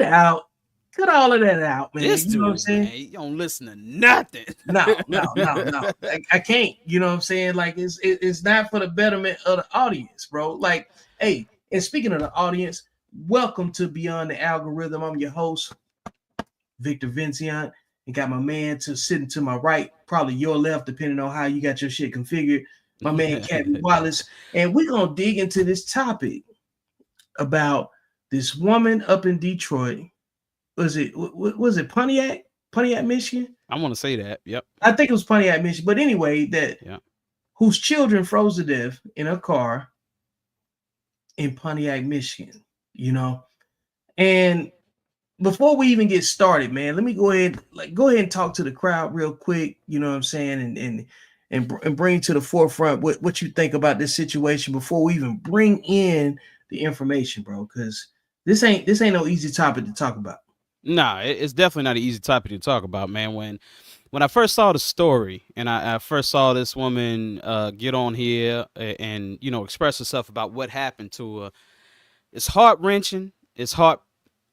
it out. Cut all of that out, man. This You know what I'm dude, saying? man, you don't listen to nothing. No, no, no, no. I can't. You know what I'm saying? Like it's not for the betterment of the audience, bro. Like, hey, and speaking of the audience, welcome to Beyond the Algorithm. I'm your host, Victor Vincent, and got my man to sitting to my right, probably your left, depending on how you got your shit configured. My man, Cabby Wallace, and we're gonna dig into this topic about this woman up in Detroit. Was it Pontiac, Michigan? I want to say that. Yep. I think it was Pontiac, Michigan. But anyway, that Yeah. whose children froze to death in a car in Pontiac, Michigan. You know, and before we even get started, man, let me go ahead and talk to the crowd real quick. You know what I'm saying, and bring to the forefront what you think about this situation before we even bring in the information, bro. Because this ain't no easy topic to talk about. Nah, it's definitely not an easy topic to talk about, man. When I first saw the story and I first saw this woman get on here and express herself about what happened to her, it's heart wrenching. It's heart.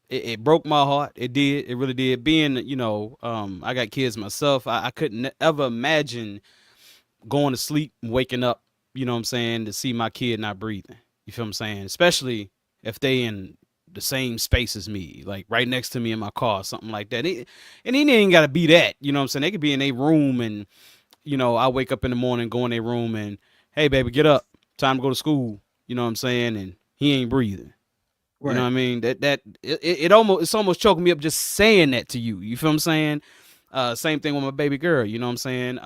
It broke my heart. It did. It really did. Being, I got kids myself. I couldn't ever imagine going to sleep and waking up, you know what I'm saying, to see my kid not breathing. You feel what I'm saying? Especially if they in the same space as me, like right next to me in my car, something like that. And it ain't got to be that, you know what I'm saying? They could be in a room and, I wake up in the morning, go in their room and, hey, baby, get up. Time to go to school. You know what I'm saying? And he ain't breathing. Right. You know what I mean? It's almost choking me up just saying that to you. You feel what I'm saying? Same thing with my baby girl. You know what I'm saying?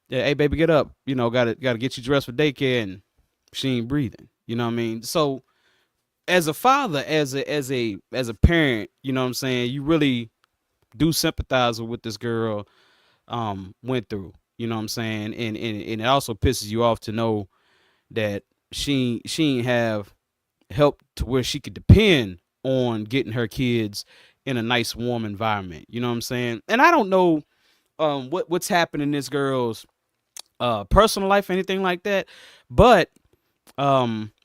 Yeah, hey, baby, get up. Gotta get you dressed for daycare, and she ain't breathing. You know what I mean? So, as a father, as a parent, you know what I'm saying, you really do sympathize with what this girl went through. You know what I'm saying? And it also pisses you off to know that she ain't have help to where she could depend on getting her kids in a nice warm environment. You know what I'm saying? And I don't know what's happened in this girl's personal life or anything like that, but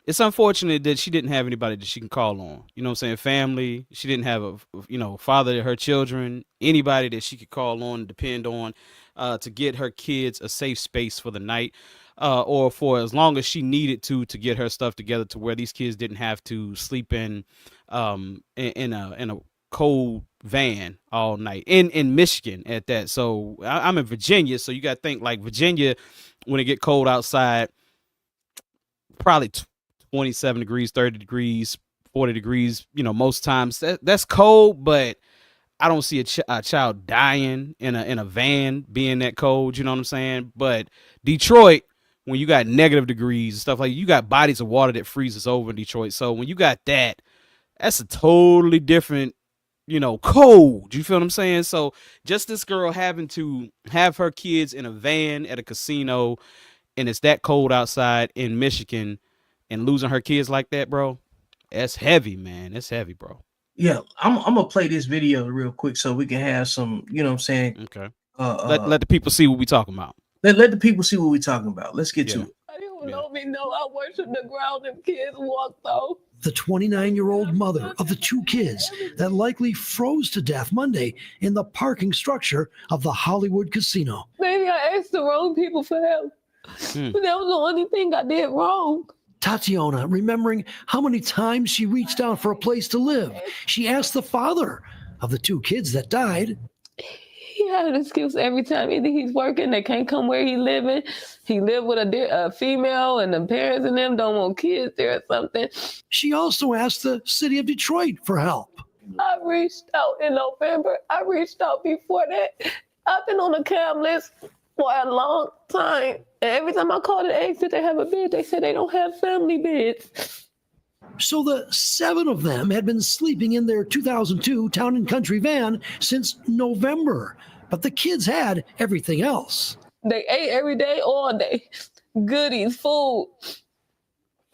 it's unfortunate that she didn't have anybody that she can call on. You know what I'm saying? Family. She didn't have a father to her children, anybody that she could call on and depend on to get her kids a safe space for the night. Or for as long as she needed to get her stuff together to where these kids didn't have to sleep in a cold van all night in Michigan at that. So I'm in Virginia, so you got to think like Virginia when it get cold outside, probably 27 degrees, 30 degrees, 40 degrees. Most times that's cold, but I don't see a child dying in a van being that cold. You know what I'm saying? But Detroit, when you got negative degrees and stuff like you got bodies of water that freezes over in Detroit. So when you got that, that's a totally different, cold. You feel what I'm saying? So just this girl having to have her kids in a van at a casino and it's that cold outside in Michigan and losing her kids like that, bro, that's heavy, man. That's heavy, bro. Yeah, I'm gonna play this video real quick so we can have some, you know what I'm saying? Okay. Let the people see what we talking about. Let the people see what we're talking about. Let's get to it. You know me, know I worship the ground and kids walk though. The 29-year-old mother of the two kids that likely froze to death Monday in the parking structure of the Hollywood casino. Maybe I asked the wrong people for help. But that was the only thing I did wrong. Tatiana, remembering how many times she reached out for a place to live, she asked the father of the two kids that died. He had an excuse every time. Either he's working, they can't come where he's living. He lived with a female and the parents and them don't want kids there or something. She also asked the city of Detroit for help. I reached out in November. I reached out before that. I've been on the CAM list for a long time. And every time I called and asked if they have a bed, they said they don't have family beds. So the 7 of them had been sleeping in their 2002 Town and Country van since November. But the kids had everything else. They ate every day, all day. Goodies, food.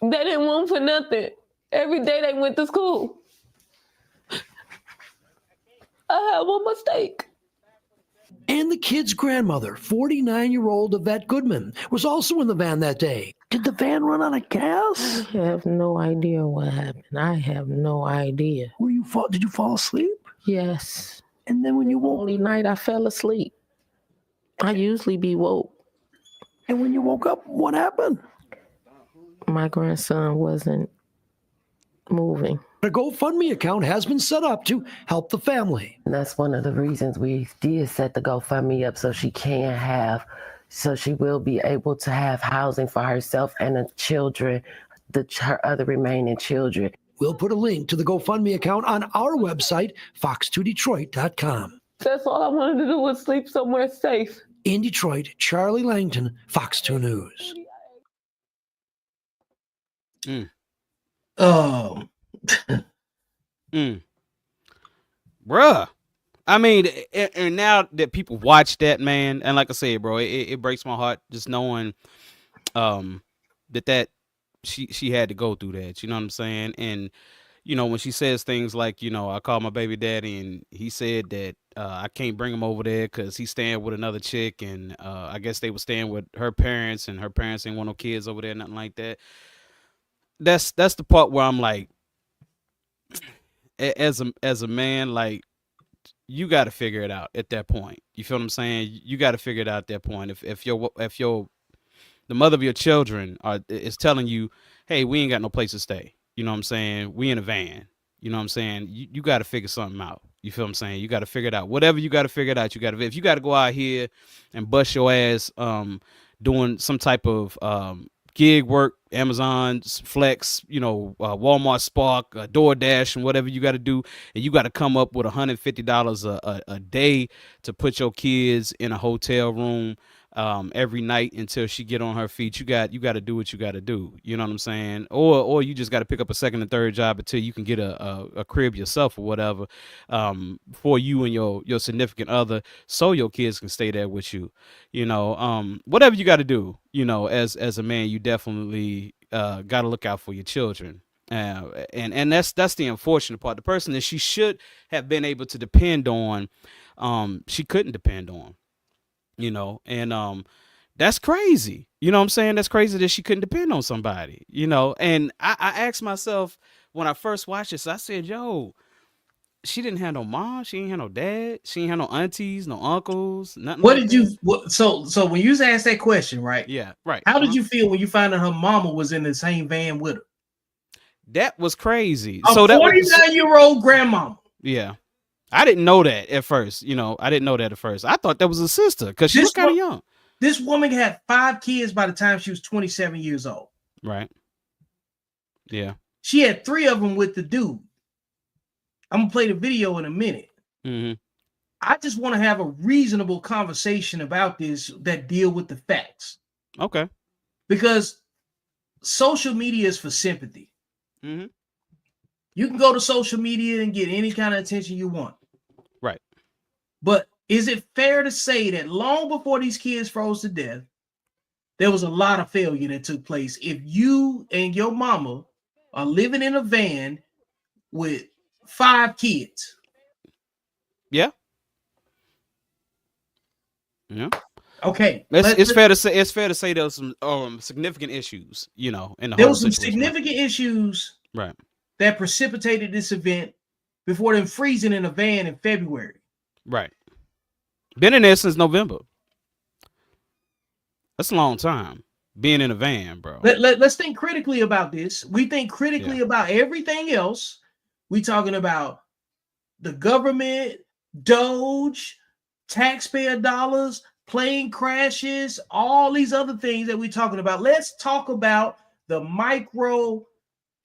They didn't want for nothing. Every day they went to school. I had one mistake. And the kid's grandmother, 49-year-old Yvette Goodman, was also in the van that day. Did the van run out of gas? I have no idea what happened. I have no idea. Did you fall asleep? Yes. And then when you woke, Only night I fell asleep. I usually be woke. and when you woke up, what happened? My grandson wasn't moving. A GoFundMe account has been set up to help the family. And that's one of the reasons we did set the GoFundMe up, so she will be able to have housing for herself and the children, her other remaining children. We'll put a link to the GoFundMe account on our website, fox2detroit.com. That's all I wanted to do was sleep somewhere safe. In Detroit, Charlie Langton, Fox 2 News. Bruh. I mean, and now that people watch that, man, and like I said, bro, it breaks my heart just knowing that she had to go through that. You know what I'm saying? And you know, when she says things like, you know, I called my baby daddy and he said that I can't bring him over there because he's staying with another chick, and I guess they were staying with her parents, and her parents ain't want no kids over there, nothing like that. That's the part where I'm like, as a man, like, you got to figure it out at that point. You feel what I'm saying? You got to figure it out at that point. If the mother of your children is telling you, hey, we ain't got no place to stay. You know what I'm saying? We in a van. You know what I'm saying? You got to figure something out. You feel what I'm saying? You got to figure it out. Whatever you got to figure it out. If you got to go out here and bust your ass doing some type of gig work, Amazon Flex, you know, Walmart Spark, DoorDash, and whatever you got to do, and you got to come up with $150 a day to put your kids in a hotel room every night until she get on her feet. You got to do what you got to do. You know what I'm saying? Or you just got to pick up a second and third job until you can get a crib yourself or whatever, for you and your significant other, so your kids can stay there with you. You know, whatever you got to do. You know, as a man, you definitely got to look out for your children. And that's the unfortunate part. The person that she should have been able to depend on, she couldn't depend on. You know, and that's crazy. You know what I'm saying? That's crazy that she couldn't depend on somebody, you know. And I asked myself when I first watched this, I said, yo, she didn't have no mom, she ain't have no dad, she ain't have no aunties, no uncles, nothing. What like did that. you so when you asked that question, right? Yeah, right. How did you feel when you found out her mama was in the same van with her? That was crazy. A So that was 49-year-old grandmama. Yeah. I didn't know that at first. You know, I didn't know that at first. I thought that was a sister because she was kind of young. This woman had 5 kids by the time she was 27 years old. Right. Yeah. She had 3 of them with the dude. I'm going to play the video in a minute. Mm-hmm. I just want to have a reasonable conversation about this that deal with the facts. Okay. Because social media is for sympathy. Mm-hmm. You can go to social media and get any kind of attention you want. Right. But is it fair to say that long before these kids froze to death, there was a lot of failure that took place? If you and your mama are living in a van with 5 kids. Yeah. Yeah. Okay. It's fair to say there was some significant issues, you know, in the there whole was some situation. significant issues, right, that precipitated this event before them freezing in a van in February. Right. Been in there since November. That's a long time being in a van, bro. Let's think critically about this. We think critically about everything else. We talking about the government, Doge, taxpayer dollars, plane crashes, all these other things that we're talking about. Let's talk about the micro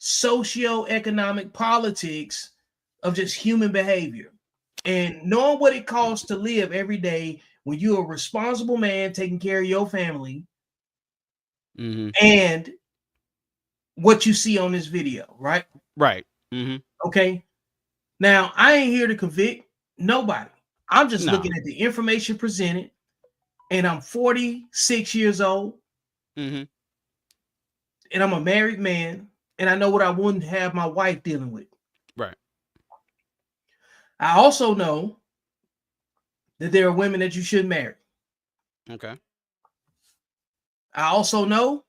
socioeconomic politics of just human behavior and knowing what it costs to live every day when you're a responsible man taking care of your family, and what you see on this video, right? Right. Mm-hmm. Okay. Now, I ain't here to convict nobody. I'm just looking at the information presented, and I'm 46 years old, and I'm a married man, and I know what I wouldn't have my wife dealing with. Right. I also know that there are women that you should marry. Okay. I also know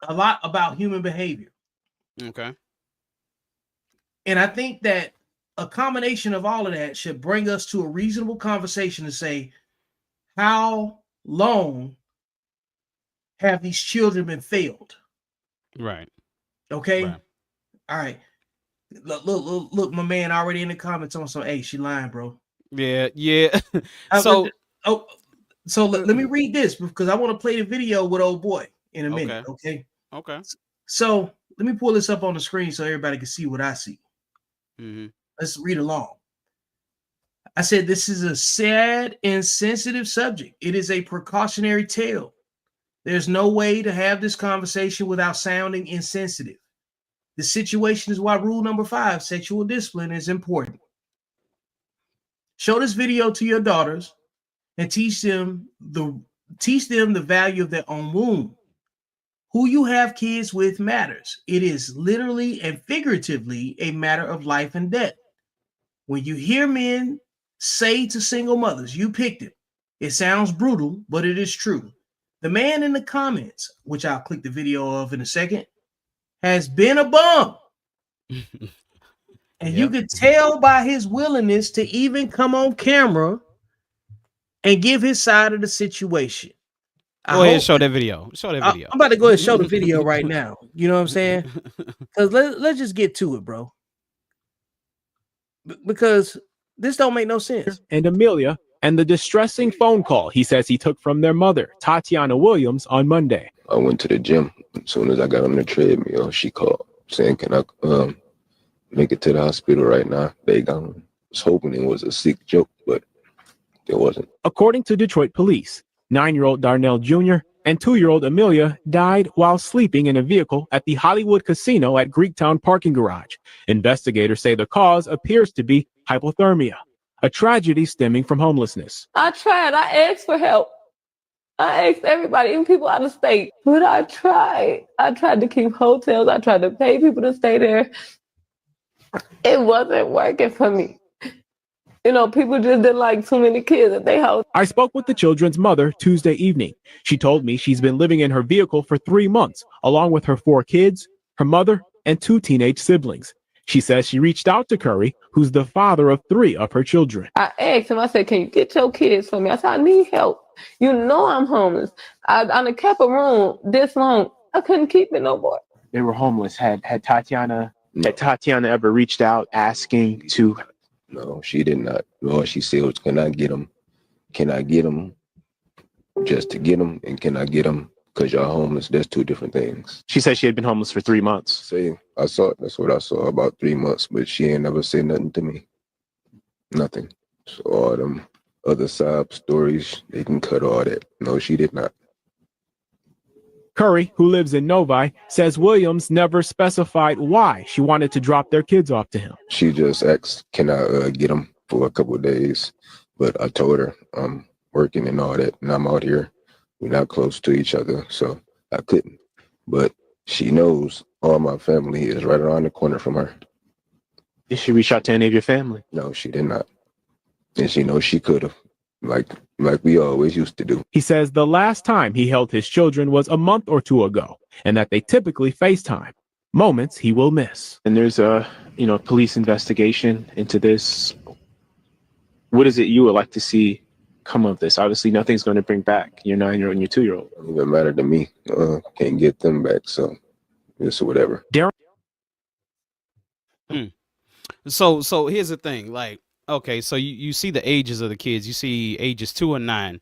a lot about human behavior. Okay. And I think that a combination of all of that should bring us to a reasonable conversation to say, how long have these children been failed? Right. Okay. Right. All right. Look, my man already in the comments on some, hey, she lying, bro. Yeah. Yeah. So let me read this because I want to play the video with old boy in a minute. Okay. Okay. So let me pull this up on the screen so everybody can see what I see. Mm-hmm. Let's read along. I said, this is a sad and sensitive subject. It is a precautionary tale. There's no way to have this conversation without sounding insensitive. The situation is why rule number 5, sexual discipline, is important. Show this video to your daughters and teach them the value of their own womb. Who you have kids with matters. It is literally and figuratively a matter of life and death. When you hear men say to single mothers, you picked it, it sounds brutal, but it is true. The man in the comments, which I'll click the video of in a second, has been a bum. And you could tell by his willingness to even come on camera and give his side of the situation. Go ahead and show that video. Show that video. I'm about to go ahead and show the video right now. You know what I'm saying? Because let's just get to it, bro. Because this don't make no sense. And Amelia, and the distressing phone call he says he took from their mother, Tatiana Williams, on Monday. I went to the gym. As soon as I got on the treadmill, she called saying, can I make it to the hospital right now? They gone. I was hoping it was a sick joke, but it wasn't. According to Detroit police, 9-year-old Darnell Jr. and 2-year-old Amelia died while sleeping in a vehicle at the Hollywood Casino at Greektown parking garage. Investigators say the cause appears to be hypothermia, a tragedy stemming from homelessness. I tried. I asked for help. I asked everybody, even people out of state. But I tried. I tried to keep hotels. I tried to pay people to stay there. It wasn't working for me. You know, people just didn't like too many kids at their house. I spoke with the children's mother Tuesday evening. She told me she's been living in her vehicle for 3 months, along with her 4 kids, her mother, and 2 teenage siblings. She says she reached out to Curry, who's the father of 3 of her children. I asked him, I said, can you get your kids for me? I said, I need help. You know I'm homeless. I kept a room this long. I couldn't keep it no more. They were homeless. Had Tatiana ever reached out asking to... No, she did not. All she said was, can I get them? Can I get them just to get them? And can I get them because y'all homeless? That's 2 different things. She said she had been homeless for 3 months. Say, that's what I saw, about 3 months, but she ain't never said nothing to me. Nothing. So all them other sob stories, they can cut all that. No, she did not. Curry, who lives in Novi, says Williams never specified why she wanted to drop their kids off to him. She just asked, can I get them for a couple of days? But I told her I'm working and all that, and I'm out here. We're not close to each other, so I couldn't. But she knows all my family is right around the corner from her. Did she reach out to any of your family? No, she did not. And she knows she could have, like we always used to do. He says the last time he held his children was a month or 2 ago, and that they typically FaceTime, moments he will miss. And there's a, police investigation into this. What is it you would like to see come of this? Obviously, nothing's going to bring back your 9-year-old and your 2-year-old. It doesn't even matter to me. Can't get them back, so it's whatever. Darren. So here's the thing, like, okay, so you see the ages of the kids. You see ages 2 and 9.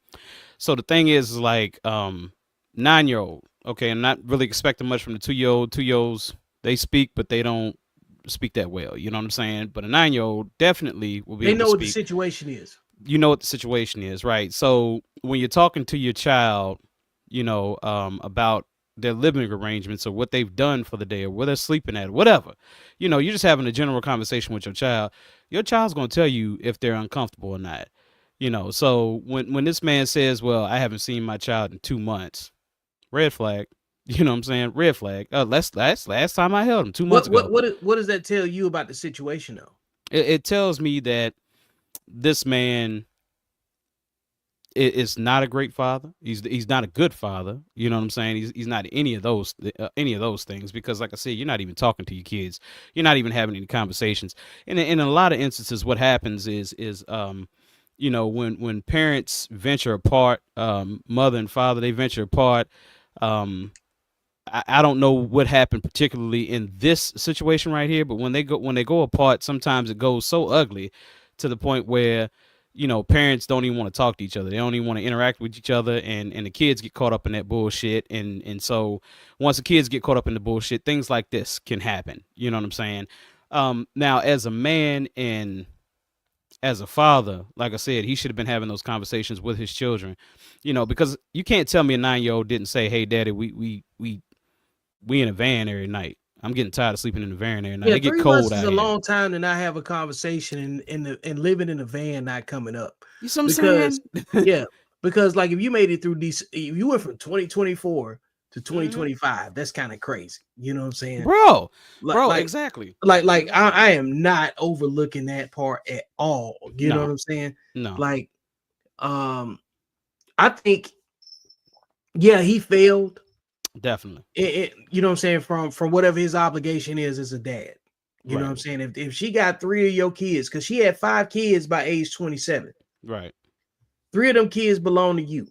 So the thing is, like, 9-year-old. Okay, I'm not really expecting much from the 2-year-old. 2-year-olds, they speak, but they don't speak that well. You know what I'm saying? But a 9-year-old definitely will be. They able know to what the speak. situation is. You know what the situation is, right? So when you're talking to your child, about their living arrangements or what they've done for the day or where they're sleeping at, whatever, you're just having a general conversation with your child. Your child's going to tell you if they're uncomfortable or not. So when this man says, well, I haven't seen my child in 2 months, red flag. You know what I'm saying? Red flag. Last time I held him 2 months ago. What does that tell you about the situation, though? It tells me that this man is not a great father. He's not a good father. You know what I'm saying? He's not any of those things, because like I said, you're not even talking to your kids. You're not even having any conversations. And in a lot of instances, what happens is you know, when parents venture apart, mother and father, they venture apart. I don't know what happened particularly in this situation right here, but when they go apart, sometimes it goes so ugly to the point where, you know, parents don't even want to talk to each other. They don't even want to interact with each other, and the kids get caught up in that bullshit. And so once the kids get caught up in the bullshit, things like this can happen. You know what I'm saying? Now, as a man and as a father, like I said, he should have been having those conversations with his children, you know, because you can't tell me a 9-year-old didn't say, "Hey, Daddy, we in a van every night. I'm getting tired of sleeping in the van every night. Yeah, It get 3 cold months is out a here." long time to not have a conversation and living in a van not coming up. You see what I'm Because saying? yeah, because like if you made it through these, if you went from 2024 to Mhm. 2025, that's kind of crazy. You know what I'm saying? Bro, Like exactly. I am not overlooking that part at all. You know what No, I'm saying? no, Like, I think, yeah, he failed. definitely. You know what I'm saying, from whatever his obligation is as a dad. You know what I'm Right, saying? If she got 3 of your kids, because she had 5 kids by age 27, right, 3 of them kids belong to you.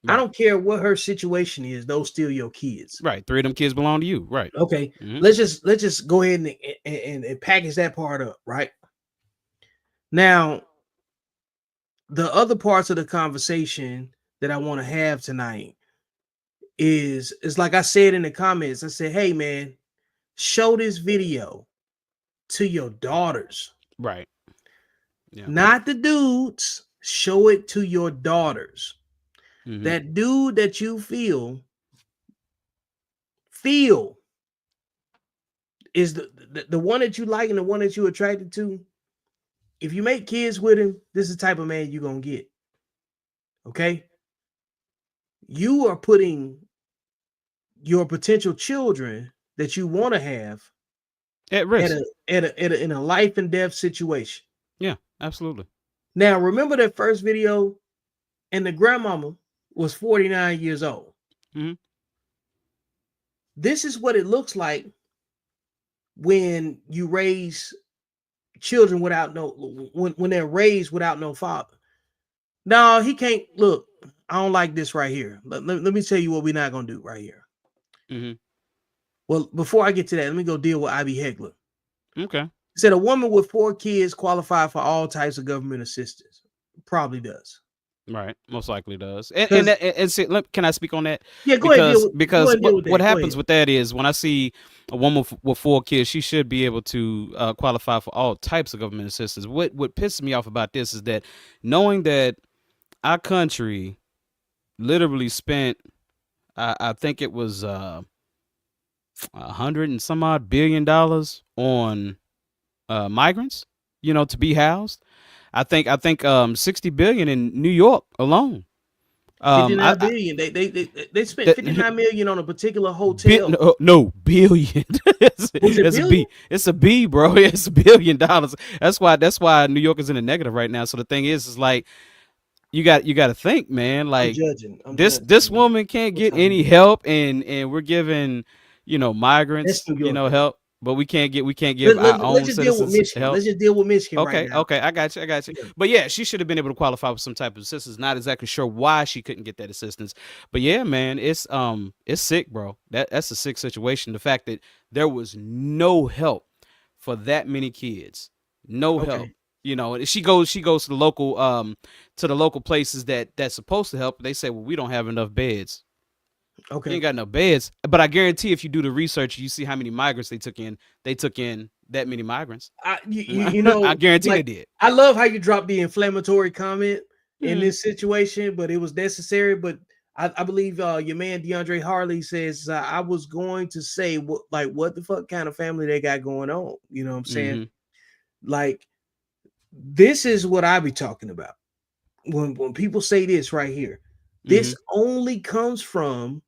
I right, don't care what her situation is; those still your kids. right. 3 of them kids belong to you. Right. Okay, Mhm. let's just go ahead and package that part up. Right now, the other parts of the conversation that I want to have tonight is like I said in the comments. I said, "Hey, man, show this video to your daughters, Right. Yeah. not the dudes. Show it to your daughters. Mhm. That dude that you feel is the one that you like and the one that you attracted to. If you make kids with him, this is the type of man you're gonna get. Okay, you are putting your potential children that you want to have At at risk. in a life and death situation. Yeah, absolutely. Now, remember that first video, and the grandmama was 49 years old. Mhm. This is what it looks like when you raise children without when they're raised without no father. No, he can't look. I don't like this right here. Let me tell you what we're not gonna do right here. Mhm. Well, before I get to that, let me go deal with Ivy Heckler. Okay. He said a woman with 4 kids qualify for all types of government assistance. Probably does. Right. Most likely does. And 'Cause see, can I speak on that? yeah, go ahead Because go ahead and deal with what that. Go happens ahead. with that is when I see a woman with 4 kids, she should be able to qualify for all types of government assistance. What pisses me off about this is that knowing that our country literally spent, I think it was $100 and some odd billion on migrants, you know, to be housed. I think 60 billion in New York alone. 59 billion. They spent 59 million on a particular hotel. No, billion. Was it It's a billion? B. It's a B, bro. It's $1 billion. That's why New York is in the negative right now. So the thing is like you got to think, man. Like I'm this judging. woman can't What's get happening? any help, and we're giving, you know, That's migrants, New you York, know, though. help, but we can't give our Let's own just deal with citizens Michigan. help. Let's just deal with Michigan right Okay, now. okay, I got you. Yeah. But yeah, she should have been able to qualify for some type of assistance. Not exactly sure why she couldn't get that assistance, but yeah, man, it's sick, bro. That's a sick situation. The fact that there was no help for that many kids, no help. Okay. You know, and she goes to the local places that's supposed to help. They say, well, we don't have enough beds. You Okay. ain't got no beds. But I guarantee if you do the research, you see how many migrants they took in. They took in that many migrants. You know, I guarantee like, they did. I love how you dropped the inflammatory comment in Mhm. this situation, but it was necessary. But I believe your man DeAndre Harley says I was going to say what the fuck kind of family they got going on. You know what I'm saying? Mhm. Like, this is what I be talking about when people say this right here. This Mhm. only comes from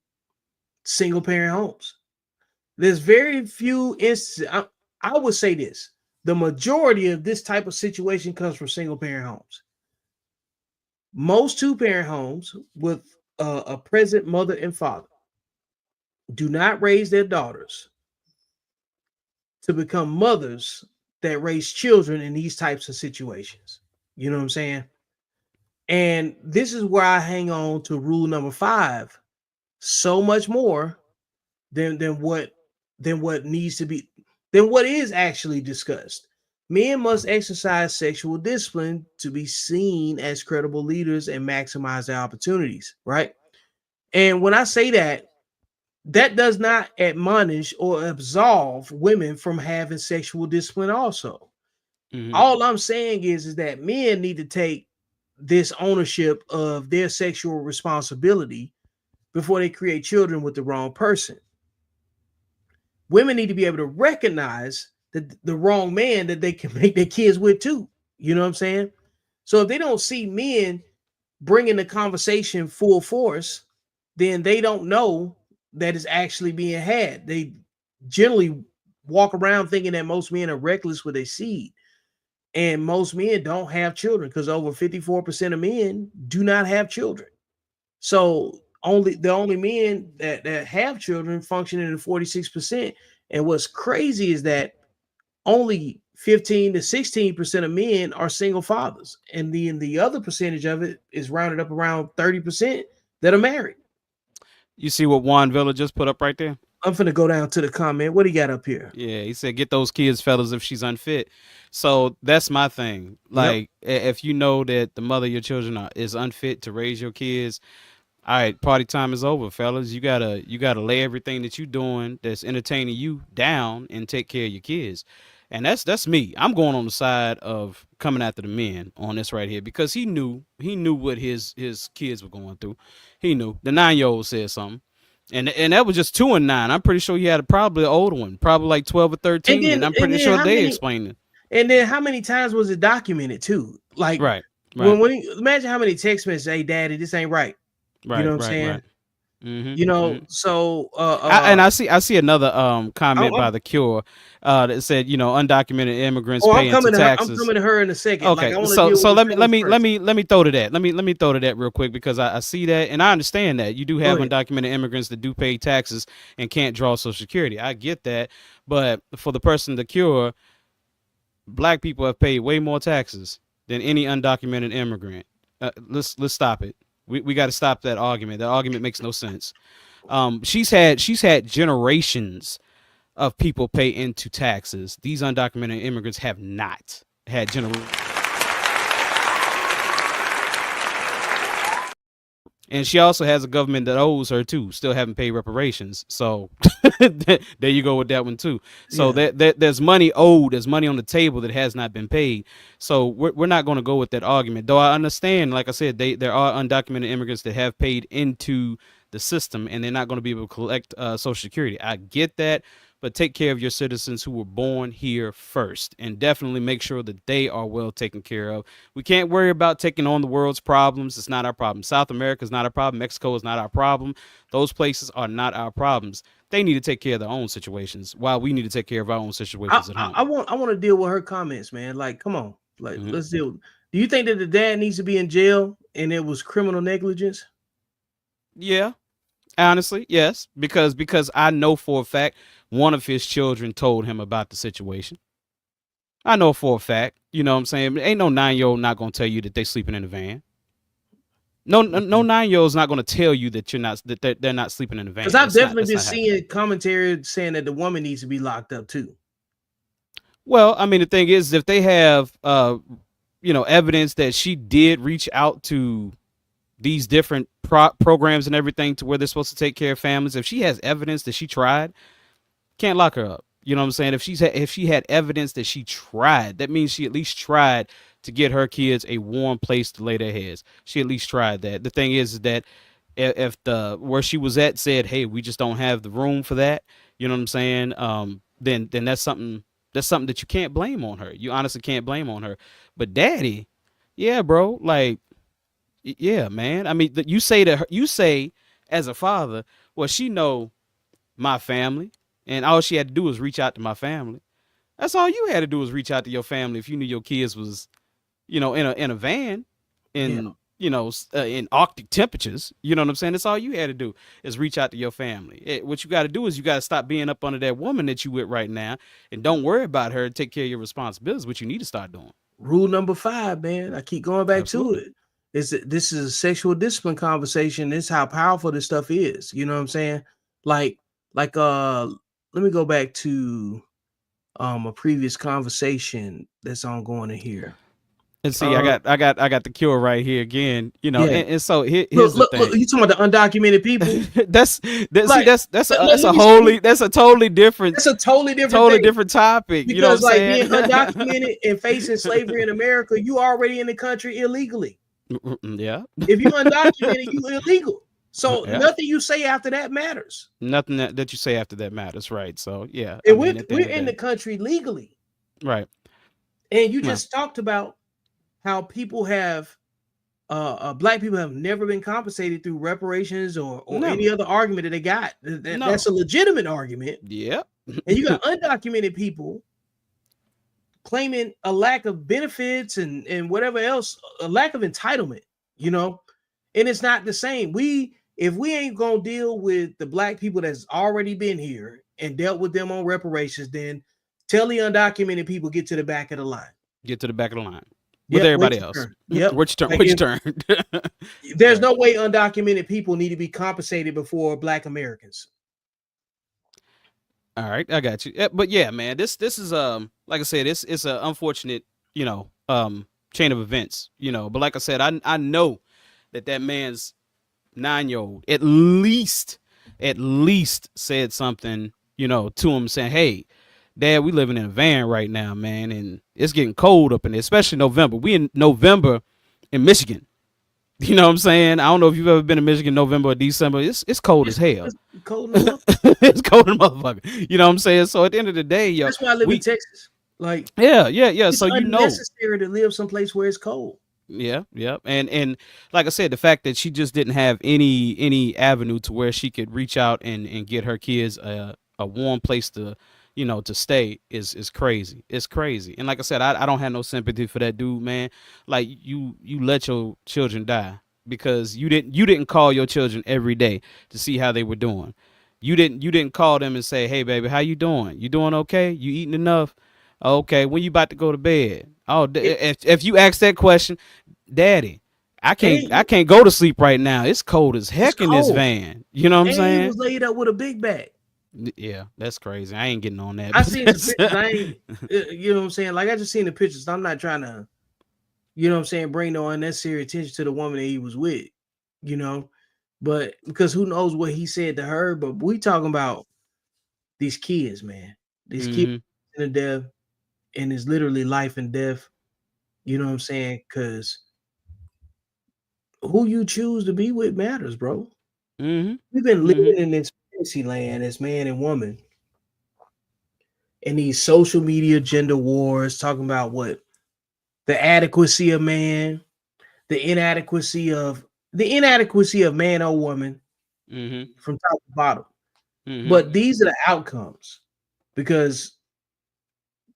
single parent homes. There's very few instances. I would say this: the majority of this type of situation comes from single parent homes. Most two-parent homes with a present mother and father do not raise their daughters to become mothers that raise children in these types of situations. You know what I'm saying? And this is where I hang on to rule number 5 so much more than what needs to be, than what is actually discussed. Men must exercise sexual discipline to be seen as credible leaders and maximize their opportunities, right? And when I say that, that does not admonish or absolve women from having sexual discipline also. All I'm saying is that men need to take this ownership of their sexual responsibility before they create children with the wrong person. Women need to be able to recognize the wrong man that they can make their kids with too. You know what I'm saying? So if they don't see men bringing the conversation full force, then they don't know that it's actually being had. They generally walk around thinking that most men are reckless with their seed. And most men don't have children because over 54% of men do not have children. So the only men that have children function in the 46%. And what's crazy is that only 15 to 16% of men are single fathers. And the other percentage of it is rounded up around 30% that are married. You see what Juan Villa just put up right there? I'm finna go down to the comment. What do you got up here? Yeah, he said, get those kids, fellas, if she's unfit. So that's my thing. Like, if you know that the mother of your children is unfit to raise your kids, all right, party time is over, fellas. You gotta lay everything that you're doing that's entertaining you down and take care of your kids. And that's me. I'm going on the side of coming after the men on this right here because he knew what his kids were going through. He knew. The 9-year-old said something. And that was just 2 and 9. I'm pretty sure he had probably an older one, probably like 12 or 13. And I'm pretty sure they explained it. And then how many times was it documented too? Like, right. When imagine how many text messages, hey, daddy, this ain't right. Right. You know what I'm saying? Right. Mm-hmm, you know, so and I see another comment by The Cure that said, undocumented immigrants pay into taxes. I'm coming to her in a second. Okay, like, so let me throw to that. Let me throw to that real quick because I see that and I understand that you do have undocumented immigrants that do pay taxes and can't draw Social Security. I get that, but for the person The Cure, black people have paid way more taxes than any undocumented immigrant. Let's stop it. We got to stop that argument. That argument makes no sense. She's had generations of people pay into taxes. These undocumented immigrants have not had generations. And she also has a government that owes her too, still haven't paid reparations. So there you go with that one too. So there's money owed, there's money on the table that has not been paid. So we're not going to go with that argument. Though I understand, like I said, there are undocumented immigrants that have paid into the system and they're not going to be able to collect Social Security. I get that. But take care of your citizens who were born here first and definitely make sure that they are well taken care of. We can't worry about taking on the world's problems. It's not our problem. South America is not our problem. Mexico is not our problem. Those places are not our problems. They need to take care of their own situations while we need to take care of our own situations at home. I want to deal with her comments, man. Like, come on. Like, let's deal. Do you think that the dad needs to be in jail and it was criminal negligence? Yeah. Honestly, yes. Because I know for a fact one of his children told him about the situation. I know for a fact, you know what I'm saying? Ain't no 9-year-old not going to tell you that they sleeping in the van. No 9-year-old's not going to tell you that they're not sleeping in the van. Because I've definitely been seeing commentary saying that the woman needs to be locked up too. Well, I mean, the thing is, if they have, evidence that she did reach out to these different programs and everything to where they're supposed to take care of families, if she has evidence that she tried, can't lock her up. You know what I'm saying? If she had evidence that she tried, that means she at least tried to get her kids a warm place to lay their heads. She at least tried that. The thing is that if where she was at said, hey, we just don't have the room for that, you know what I'm saying? Then that's something that you can't blame on her. You honestly can't blame on her. But daddy, yeah, bro, like, yeah, man. I mean, you say as a father, well, she know my family. And all she had to do was reach out to my family. That's all you had to do was reach out to your family if you knew your kids was, in a van. And in Arctic temperatures. You know what I'm saying? That's all you had to do is reach out to your family. What you got to do is you got to stop being up under that woman that you with right now, and don't worry about her. Take care of your responsibilities. What you need to start doing. Rule number 5, man. I keep going back Absolutely. to it. Is that this is a sexual discipline conversation. This is how powerful this stuff is. You know what I'm saying? Like let me go back to a previous conversation that's ongoing in here. And see, I got the cure right here again. Yeah. And so here's Look, the thing. you talking about the undocumented people? that's Like, that's let a me that's a totally different That's a totally different thing. different topic. Because You know what I'm like saying? being undocumented and facing slavery in America, you already in the country illegally. Yeah. If you're undocumented, you illegal. So Yeah. nothing you say after that matters. Nothing that you say after that matters, right? So yeah. And I mean, at the we're end of in the day. country legally. Right. And you Yeah. just talked about how people have black people have never been compensated through reparations or No. any other argument that they got. That's a legitimate argument. Yeah. And you got undocumented people claiming a lack of benefits and whatever else, a lack of entitlement, and it's not the same. If we ain't gonna deal with the black people that's already been here and dealt with them on reparations, then tell the undocumented people get to the back of the line. Get to the back of the line with Yep, everybody wait your else. turn. Yep. What's your turn? Like What's your turn? There's no way undocumented people need to be compensated before black Americans. All right, I got you. But yeah, man, this is like I said, it's an unfortunate, chain of events, But like I said, I know that man's 9-year-old at least said something, to him saying, "Hey, Dad, we living in a van right now, man, and it's getting cold up in there, especially November. We in November in Michigan." You know what I'm saying? I don't know if you've ever been in Michigan, November or December. It's cold as hell. It's cold enough. It's cold as motherfucker. You know what I'm saying? So at the end of the day, yo, That's why I live in Texas. Like, yeah. it's So unnecessary to live someplace where it's cold. Yeah. And like I said, the fact that she just didn't have any avenue to where she could reach out and get her kids a warm place to stay is crazy. It's crazy. And like I said, I don't have no sympathy for that dude, man. Like you let your children die because you didn't call your children every day to see how they were doing. You didn't call them and say, "Hey baby, how you doing? You doing okay? You eating enough? Okay, when you about to go to bed?" Oh, if you ask that question, Daddy, I can't go to sleep right now. It's cold as heck in this van. You know what I'm saying? He was laid up with a big bag. Yeah, that's crazy. I ain't getting on that. I seen the pictures. You know what I'm saying? Like, I just seen the pictures. I'm not trying to, bring no unnecessary attention to the woman that he was with, but because who knows what he said to her. But we talking about these kids, man. These kids in the death, and it's literally life and death. You know what I'm saying? Because who you choose to be with matters, bro. Mm-hmm. We've been living in this fantasy land as man and woman, and these social media gender wars talking about what the adequacy of man, the inadequacy of man or woman, from top to bottom. But these are the outcomes, because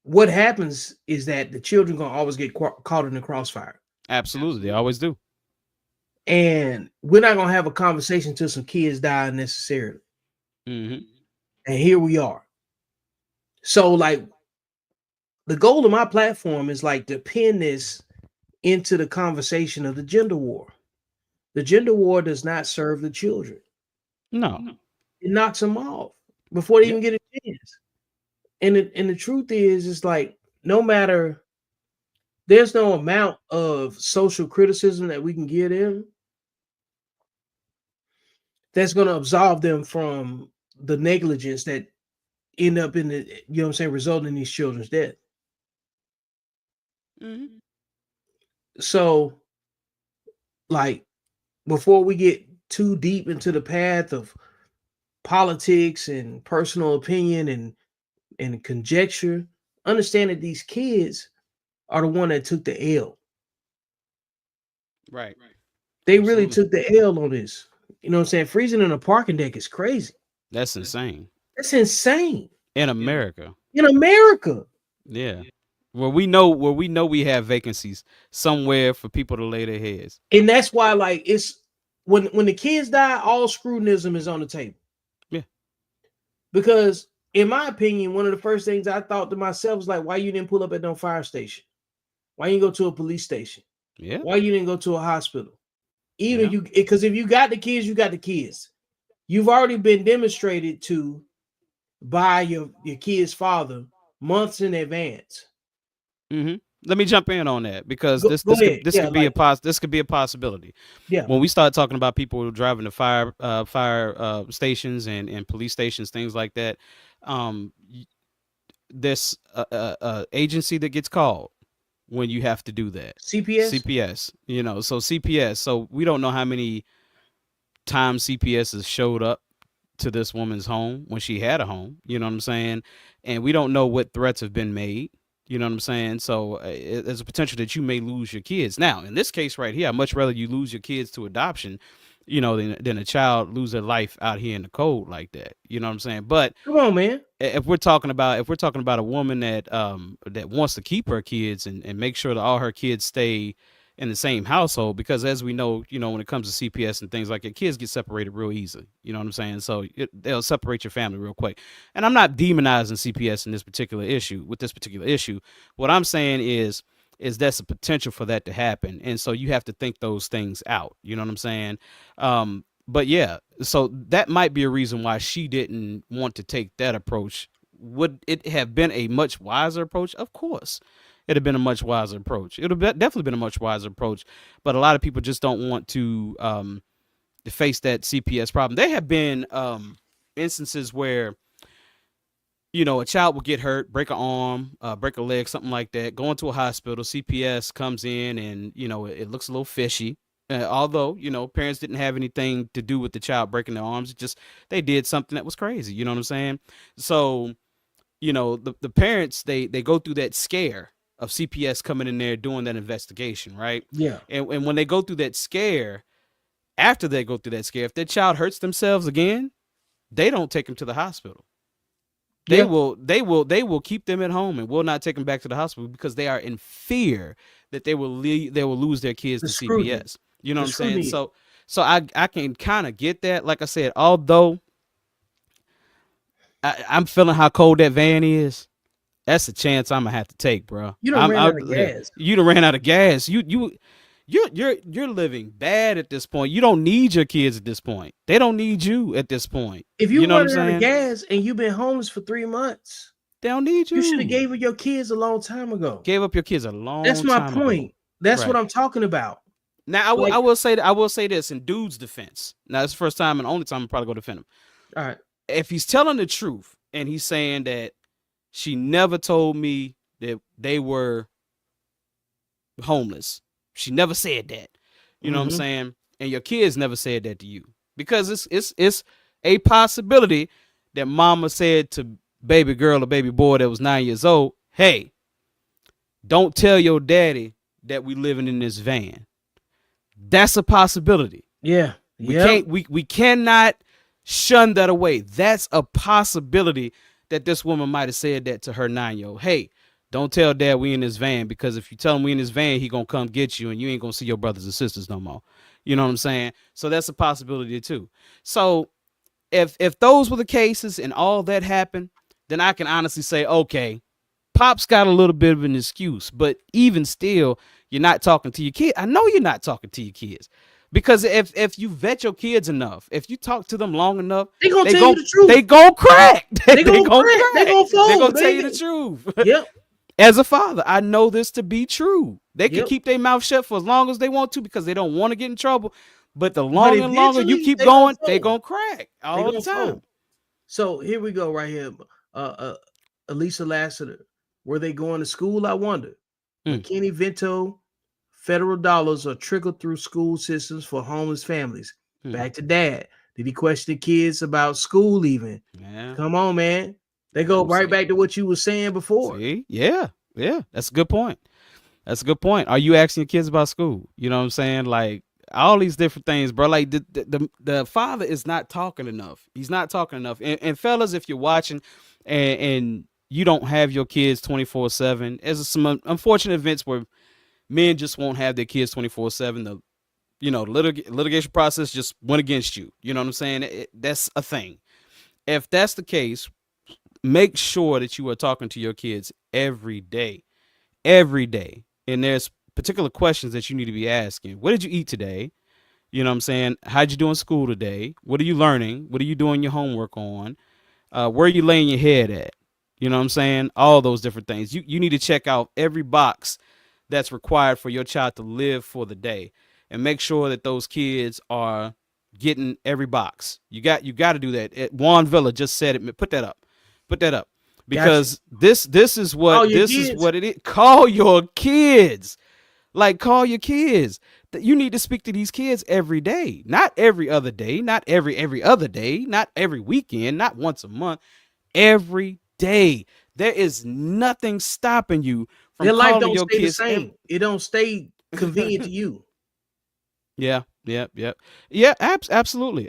what happens is that the children gonna always get caught in the crossfire. Absolutely, they always do. And we're not gonna have a conversation until some kids die unnecessarily. And here we are. So, like, the goal of my platform is like to pin this into the conversation of the gender war. The gender war does not serve the children. No, it knocks them off before they even get a chance. And the truth is, it's like there's no amount of social criticism that we can give them that's going to absolve them from the negligence that end up in the, resulting in these children's death. So, like, before we get too deep into the path of politics and personal opinion and conjecture, understand that these kids are the one that took the L. Right. They really took the L on this. You know what I'm saying? Freezing in a parking deck is crazy. That's insane. That's insane. In America. In America. Yeah. where we know we have vacancies somewhere for people to lay their heads. And that's why, like, it's when the kids die, all scrutinism is on the table. Yeah. Because in my opinion, one of the first things I thought to myself was like, why you didn't pull up at no fire station? Why you didn't go to a police station? Yeah. Why you didn't go to a hospital? Even Yeah. because if you got the kids, you got the kids. You've already been demonstrated to by your kid's father months in advance. Mm-hmm. Let me jump in on that because Go this ahead. could Yeah, be like- this could be a possibility. Yeah. When we start talking about people driving to fire stations and police stations, things like that, this agency that gets called when you have to do that. CPS. You know, so CPS. So we don't know how many times CPS has showed up to this woman's home when she had a home. You know what I'm saying? And we don't know what threats have been made. You know what I'm saying? So there's a potential that you may lose your kids. Now, in this case right here, I'd much rather you lose your kids to adoption, you know, than a child lose their life out here in the cold like that. You know what I'm saying? But Come on, man. if we're talking about a woman that that wants to keep her kids and make sure that all her kids stay in the same household, because as we know, you know, when it comes to CPS and things like that, kids get separated real easy. You know what I'm saying? So they'll separate your family real quick. And I'm not demonizing CPS in this particular issue. With this particular issue, what I'm saying is that's a potential for that to happen, and so you have to think those things out. You know what I'm saying? But yeah, so that might be a reason why she didn't want to take that approach. Would it have been a much wiser approach? Of course. It'd have been a much wiser approach. It would have definitely been a much wiser approach. But a lot of people just don't want to face that CPS problem. There have been instances where, you know, a child will get hurt, break an arm, break a leg, something like that, go into a hospital, CPS comes in and, you know, it looks a little fishy. Although, you know, parents didn't have anything to do with the child breaking their arms. It just, they did something that was crazy. You know what I'm saying? So, you know, the parents, they go through that scare of CPS coming in there doing that investigation, right? Yeah. And when they go through that scare, after they go through that scare, if their child hurts themselves again, they don't take them to the hospital. They Yeah. will keep them at home and will not take them back to the hospital because they are in fear that they will lose their kids The to scrutiny. CPS. You know The what I'm saying? scrutiny. So I can kind of get that. Like I said, although I'm feeling how cold that van is, that's a chance I'm gonna have to take, bro. You done ran out of gas. You done ran out of gas. You're living bad at this point. You don't need your kids at this point. They don't need you at this point. If you know what I'm running out saying? of gas and you've been homeless for 3 months, They don't need you. you should have gave it your kids a long time ago. Gave up your kids a long. That's my time ago. point. That's Right. what I'm talking about. Now I Like- will say this in dude's defense. Now it's the first time and only time I'm probably gonna defend him. All right. If he's telling the truth and he's saying that she never told me that they were homeless, she never said that. You know what I'm Mhm. saying? And your kids never said that to you, because it's a possibility that mama said to baby girl or baby boy that was 9 years old, "Hey, don't tell your daddy that we living in this van." That's a possibility. Yeah. We cannot shun that away. That's a possibility that this woman might have said that to her 9-year-old. "Hey, don't tell dad we in this van, because if you tell him we in this van, he gonna come get you and you ain't gonna see your brothers and sisters no more." You know what I'm saying? So that's a possibility too. So if those were the cases and all that happened, then I can honestly say, okay, Pop's got a little bit of an excuse. But even still, you're not talking to your kid. I know you're not talking to your kids. Because if you vet your kids enough, if you talk to them long enough, They gonna tell you the truth. They gonna crack. They gonna crack. They gonna fold. They gonna tell They- you the truth. Yep. As a father, I know this to be true. They can Yep. keep their mouth shut for as long as they want to because they don't want to get in trouble. But the But longer and longer you eventually, keep they gonna going, they fold. gonna crack all gonna the time. fold. So here we go, right here. Elisa Lassiter. Were they going to school? I wonder. Kenny Vento, federal dollars are trickled through school systems for homeless families. Back to dad. Did he question the kids about school leaving? Yeah. Come on, man. They go right back to what you were saying before. See? Yeah. That's a good point. That's a good point. Are you asking your kids about school? You know what I'm saying? Like all these different things, bro. Like the father is not talking enough. He's not talking enough. And fellas, if you're watching and you don't have your kids 24/7. There's some unfortunate events where men just won't have their kids 24/7. The litigation process just went against you. You know what I'm saying? That's a thing. If that's the case, make sure that you are talking to your kids every day. And there's particular questions that you need to be asking. What did you eat today? You know what I'm saying? How'd you do in school today? What are you learning? What are you doing your homework on? Where are you laying your head at? You know what I'm saying? All those different things. You need to check out every box that's required for your child to live for the day, and make sure that those kids are getting every box. You got to do that. Juan Villa just said it. Put that up. Because this is what it is. Call your kids. Like, call your kids. You need to speak to these kids every day, not every other day, not every other day, not every weekend, not once a month, every day. There is nothing stopping you from Their life calling don't your stay kids. the same. It don't stay convenient to you. Yeah. Absolutely.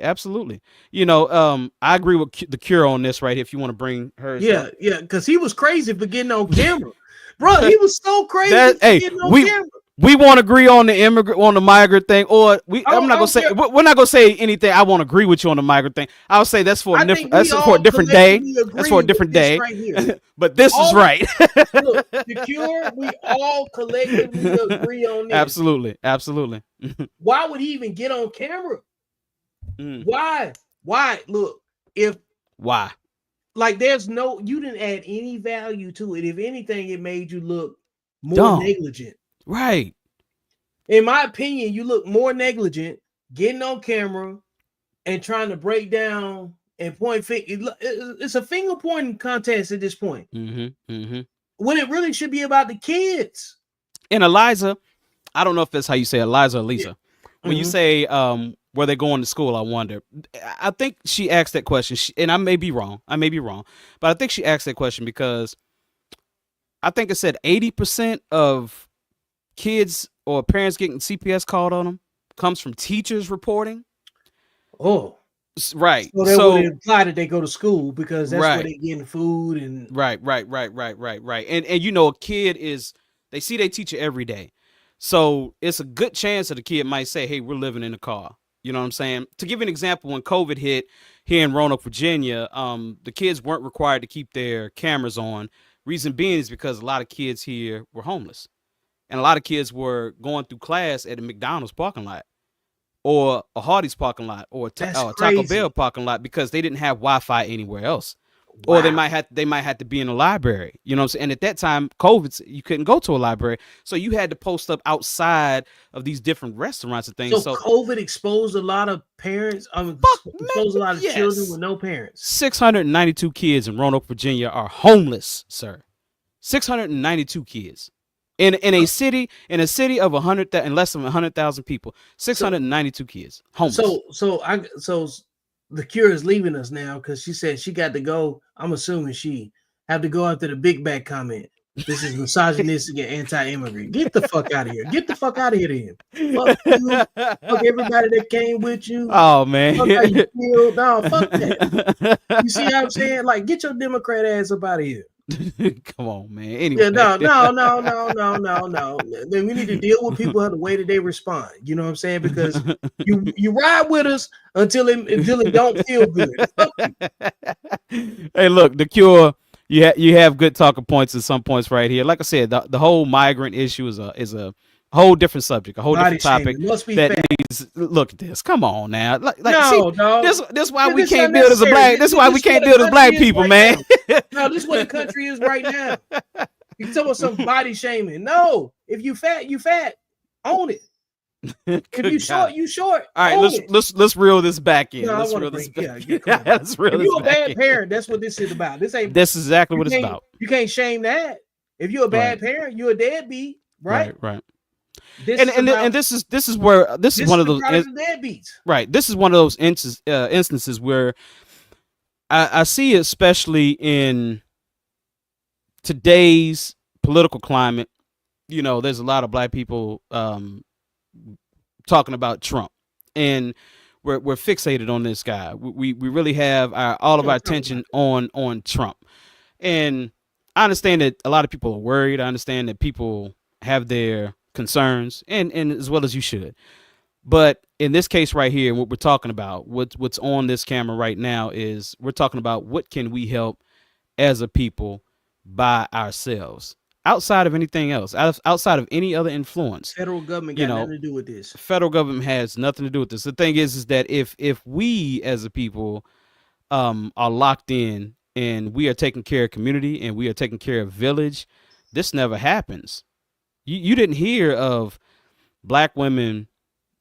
You know, I agree with the Cure on this right here. If you want to bring her, Yeah, because he was crazy for getting on camera, bro. He was so crazy for getting on camera. We won't agree on the migrant thing, or I'm not gonna say we're not gonna say anything. I won't agree with you on the migrant thing. I'll say that's for a different day. That's for a different day. Right here. But this is right. Look, the Cure, we all collectively agree on this. Absolutely. Why would he even get on camera? Why? Look, why? Like, you didn't add any value to it. If anything, it made you look more dumb. Negligent. Right. In my opinion, you look more negligent getting on camera and trying to break down and point finger. It's a finger pointing contest at this point. When it really should be about the kids. And Eliza, I don't know if that's how you say Eliza or Lisa. Yeah. When you say where they're going to school, I wonder. I think she asked that question, and I may be wrong, but I think she asked that question because I think it said 80% of kids or parents getting CPS called on them comes from teachers reporting. Oh, right. So that would imply that they go to school because that's where they're getting food and right. And you know, a kid they see their teacher every day, so it's a good chance that the kid might say, "Hey, we're living in a car." You know what I'm saying? To give you an example, when COVID hit here in Roanoke, Virginia, the kids weren't required to keep their cameras on. Reason being is because a lot of kids here were homeless. And a lot of kids were going through class at a McDonald's parking lot or a Hardee's parking lot or a Taco Bell parking lot because they didn't have Wi-Fi anywhere else. Wow. Or they might have to be in a library. You know what I'm saying? And at that time, COVID, you couldn't go to a library. So you had to post up outside of these different restaurants and things. So COVID exposed a lot of parents. Exposed a lot of children with no parents. 692 kids in Roanoke, Virginia are homeless, sir. 692 kids. In a city of less than 100,000 people, 692 kids homeless. So the Cure is leaving us now because she said she got to go. I'm assuming she have to go after the big back comment. This is misogynistic and anti-immigrant. Get the fuck out of here. Get the fuck out of here to him. Fuck you. Fuck everybody that came with you. Oh man. Fuck how you feel. No, fuck that. You see how I'm saying? Like, get your Democrat ass up out of here. Come on, man. Anyway. Yeah, no. Then we need to deal with people the way that they respond. You know what I'm saying? Because you ride with us until it don't feel good. Hey, look, the Cure. You have good talking points at some points right here. Like I said, the whole migrant issue is a whole different subject, a whole different topic. Look at this. Come on now. This why we can't build as a black. This is why we can't build as black people, man. No, this is what the country is right now. You talking about some body shaming? No, if you fat, you fat. Own it. If you short, you short. All right, let's reel this back in. No, let's reel this back. If you're a bad parent, that's what this is about. That's exactly what it's about. You can't shame that. If you're a bad parent, you're a deadbeat, right? Right. This is one of those deadbeats. Right. This is one of those instances where I see, especially in today's political climate, you know, there's a lot of black people talking about Trump, and we're fixated on this guy. We really have all of our attention on Trump, and I understand that a lot of people are worried. I understand that people have their concerns, and as well as you should. But in this case right here, what we're talking about, what's on this camera right now is we're talking about what can we help as a people by ourselves, outside of anything else, outside of any other influence. Federal government You got know, nothing to do with this. Federal government has nothing to do with this. The thing is that if we as a people are locked in and we are taking care of community and we are taking care of village, this never happens. You didn't hear of black women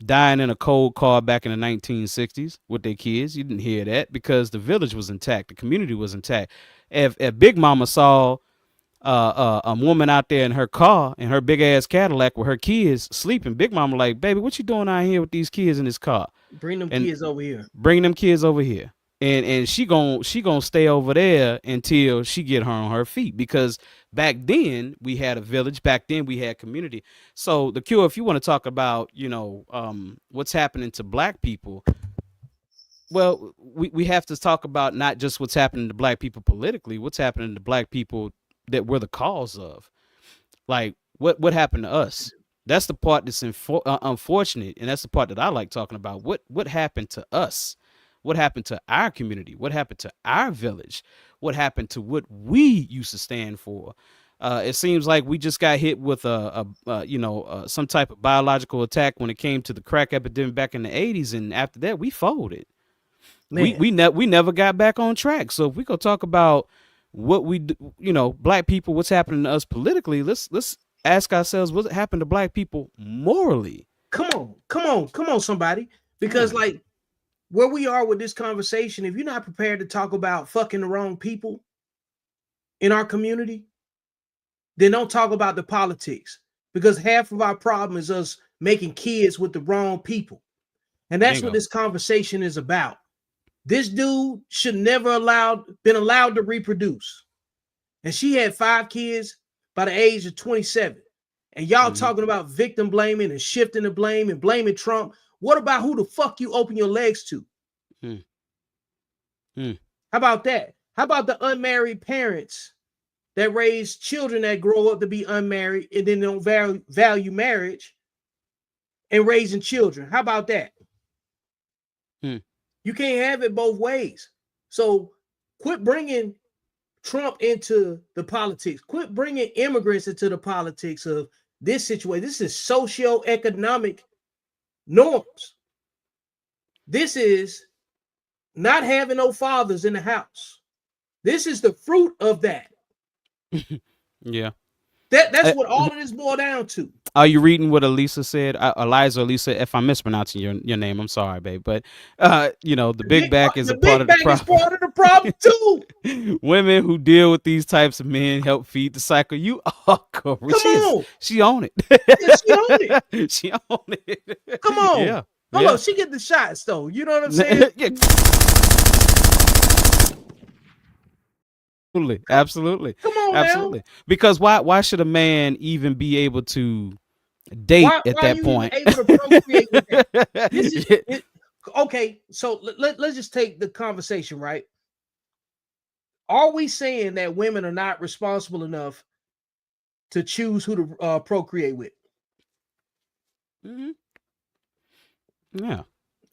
dying in a cold car back in the 1960s with their kids. You didn't hear that because the village was intact, the community was intact. If Big Mama saw a woman out there in her car, in her big ass Cadillac with her kids sleeping, Big Mama like, baby, what you doing out here with these kids in this car? Bring them And kids over here. Bring them kids over here. And she gonna stay over there until she get her on her feet, because back then we had a village, back then we had community. So the Cure, if you want to talk about, what's happening to black people, well, we have to talk about not just what's happening to black people politically, what's happening to black people that we're the cause of. Like what happened to us? That's the part that's unfortunate, and that's the part that I like talking about. What happened to us? What happened to our community? What happened to our village? What happened to what we used to stand for? It seems like we just got hit with some type of biological attack when it came to the crack epidemic back in the 80s, and after that we folded. Man. We never got back on track. So if we go talk about what we do, black people, what's happening to us politically, let's ask ourselves what happened to black people morally. Come on, somebody. Because like where we are with this conversation, if you're not prepared to talk about fucking the wrong people in our community, then don't talk about the politics, because half of our problem is us making kids with the wrong people. And that's Bingo. what this conversation is about. This dude should never been allowed to reproduce. And she had 5 kids by the age of 27. And y'all talking about victim blaming and shifting the blame and blaming Trump. What about who the fuck you open your legs to? How about that? How about the unmarried parents that raise children that grow up to be unmarried and then don't value marriage and raising children? How about that? You can't have it both ways. So quit bringing Trump into the politics. Quit bringing immigrants into the politics of this situation. This is socioeconomic norms. This is not having no fathers in the house. This is the fruit of that. Yeah. That's what all of this boils down to. Are you reading what Elisa said? Eliza, Elisa, if I'm mispronouncing your name, I'm sorry, babe. But the big back is a part of the problem. Is part of the problem too. Women who deal with these types of men help feed the cycle. You are correct. She own it. Yeah, she own it. She own it. Come on. Yeah. Hold on, she get the shots though. You know what I'm saying? Yeah. Absolutely. Come on, absolutely. Now. Because why should a man even be able to date at that point? Able to procreate with that? Okay, so let's just take the conversation, right? Are we saying that women are not responsible enough to choose who to procreate with? Yeah.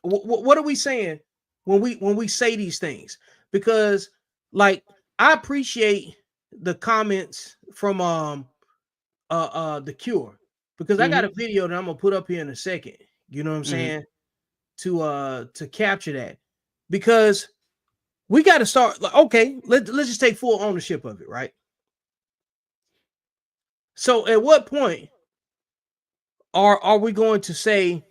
What are we saying when we say these things? Because like I appreciate the comments from the Cure, because I got a video that I'm gonna put up here in a second. You know what I'm saying? To capture that, because we got to start. Like, okay, let's just take full ownership of it, right? So, at what point are we going to say,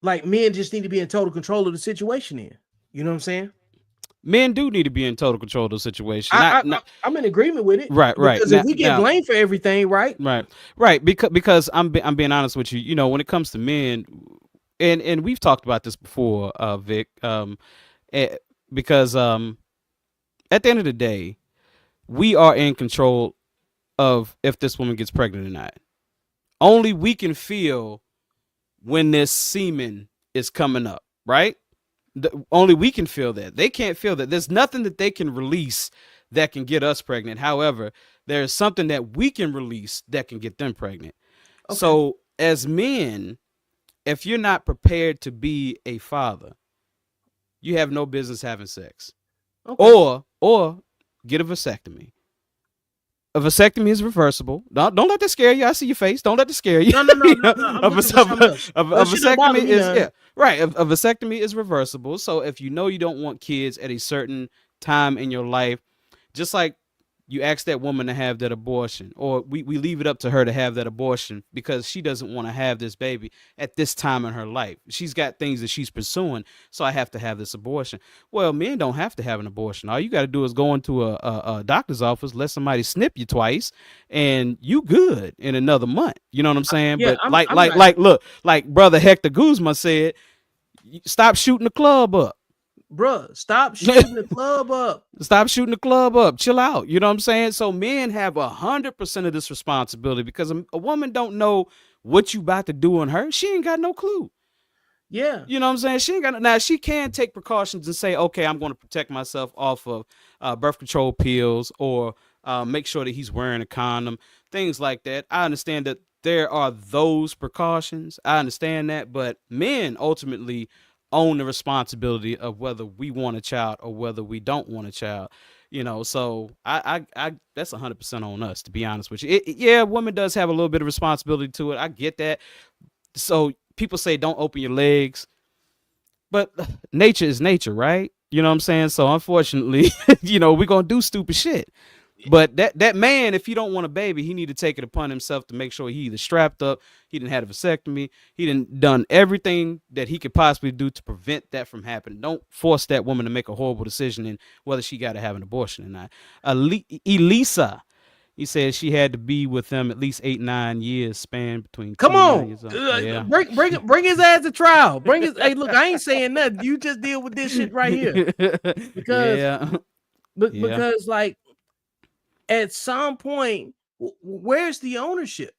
like, men just need to be in total control of the situation? Here, you know what I'm saying? Men do need to be in total control of the situation. I'm in agreement with it. Right. Because if we get blamed for everything, right? Right. Because I'm being honest with you. You know, when it comes to men, and we've talked about this before, Vic. Because at the end of the day, we are in control of if this woman gets pregnant or not. Only we can feel when this semen is coming up, right? Only we can feel that. They can't feel that. There's nothing that they can release that can get us pregnant. However, there's something that we can release that can get them pregnant. Okay. So as men, if you're not prepared to be a father, you have no business having sex. Okay. Or get a vasectomy. A vasectomy is reversible. Don't let that scare you. I see your face. Don't let that scare you. No. I'm looking for something else. A Well, shit don't bother vasectomy me is none. right. A vasectomy is reversible. So if you know you don't want kids at a certain time in your life, just like you ask that woman to have that abortion, or we leave it up to her to have that abortion because she doesn't want to have this baby at this time in her life. She's got things that she's pursuing, so I have to have this abortion. Well, men don't have to have an abortion. All you got to do is go into a doctor's office, let somebody snip you twice, and you good in another month. You know what I'm saying? Yeah, But I'm look, like brother Hector Guzman said, stop shooting the club up. Bruh, stop shooting the club up. Stop shooting the club up. Chill out. You know what I'm saying? So men have 100% of this responsibility because a woman don't know what you about to do on her. She ain't got no clue. Yeah. You know what I'm saying? She ain't got now. She can take precautions and say, okay, I'm going to protect myself off of birth control pills or make sure that he's wearing a condom, things like that. I understand that there are those precautions. I understand that, but men ultimately own the responsibility of whether we want a child or whether we don't want a child, you know. So I that's 100% on us, to be honest with you. Yeah, woman does have a little bit of responsibility to it. I get that. So people say don't open your legs, but nature is nature, right? You know what I'm saying? So unfortunately, you know, we're gonna do stupid shit. But that man, if he don't want a baby, he need to take it upon himself to make sure he either strapped up, he didn't have a vasectomy, he didn't done everything that he could possibly do to prevent that from happening. Don't force that woman to make a horrible decision in whether she got to have an abortion or not. Elisa, he said she had to be with them at least 8-9 years span between. Come 2 and 9 on. years old. Yeah. Bring his ass to trial. Hey, look, I ain't saying nothing. You just deal with this shit right here. Because yeah. because like at some point, where's the ownership?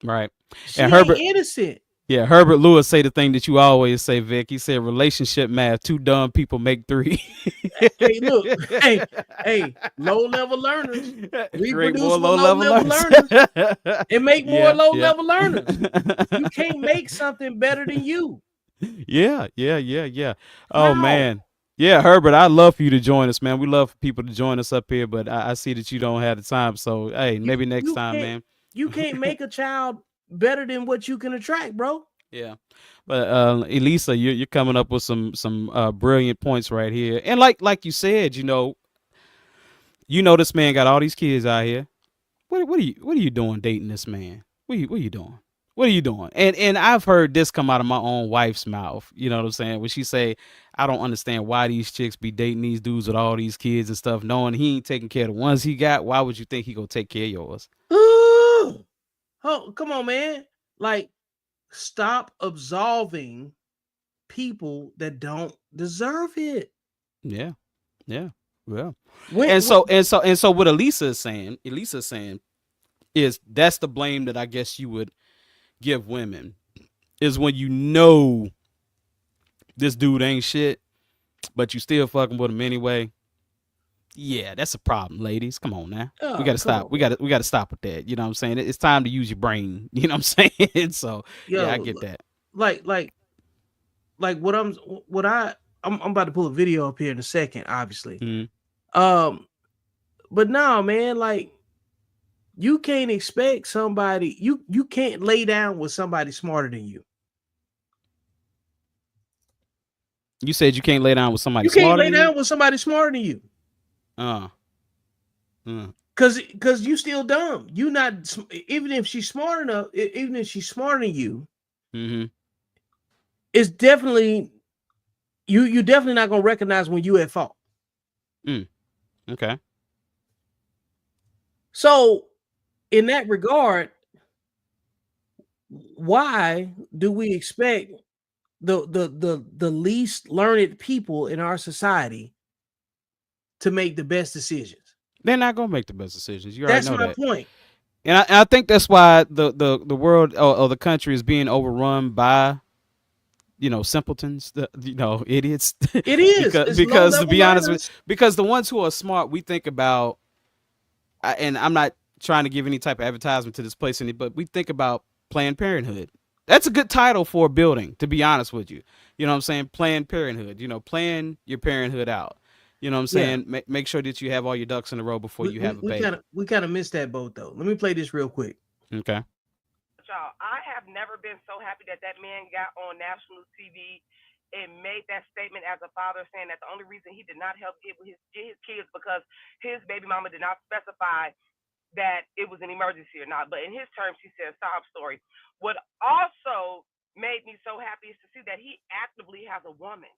Right. She And ain't Herbert innocent. Yeah, Herbert Lewis say the thing that you always say, Vic. He said relationship math, 2 dumb people make 3. Hey, look, hey, low-level learners. We Create produce more more low-level low-level learners. and make more Yeah, low-level yeah. learners. You can't make something better than you. Yeah. Oh, How? man. Yeah, Herbert, I'd love for you to join us, man. We love for people to join us up here, but I see that you don't have the time. So, hey, maybe next You time, can't- man. You can't make a child better than what you can attract, bro. Yeah, but Elisa, you're coming up with some brilliant points right here, and like you said, you know this man got all these kids out here. What are you doing dating this man? What are you doing? What are you doing? And I've heard this come out of my own wife's mouth. You know what I'm saying? When she say, I don't understand why these chicks be dating these dudes with all these kids and stuff, knowing he ain't taking care of the ones he got. Why would you think he gonna take care of yours? Ooh. Oh, come on, man. Like, stop absolving people that don't deserve it. Yeah. Well. When- And so what Elisa is saying is that's the blame that I guess you would give women is when you know this dude ain't shit, but you still fucking with him anyway. Yeah, that's a problem, ladies. Come on now. Oh, we gotta come stop. on, We gotta stop with that. You know what I'm saying? It's time to use your brain. You know what I'm saying? So yeah, I get that. Like what I'm about to pull a video up here in a second, obviously. Mhm. But no, man, like you can't expect somebody, you can't lay down with somebody smarter than you. You said you can't lay down with somebody You can't smarter lay than you? down with somebody smarter than you. Cause you still dumb. You not even if she's smart enough, even if she's smarter than you, Mm-hmm. it's definitely you definitely not gonna recognize when you at fault. Okay. So in that regard, why do we expect the least learned people in our society to make the best decisions? They're not gonna make the best decisions. You already That's know my that. point. And I think that's why the world or the country is being overrun by, simpletons, idiots. It is. because to be honest because the ones who are smart, we think about, and I'm not trying to give any type of advertisement to this place, but we think about Planned Parenthood. That's a good title for a building, to be honest with you. You know what I'm saying? Planned Parenthood. Plan your parenthood out. You know what I'm saying? Yeah. Make sure that you have all your ducks in a row before you have a baby. We kind of missed that boat, though. Let me play this real quick. Okay. Y'all, I have never been so happy that man got on national TV and made that statement as a father, saying that the only reason he did not help get his kids because his baby mama did not specify that it was an emergency or not. But in his terms, he said sob story. What also made me so happy is to see that he actively has a woman,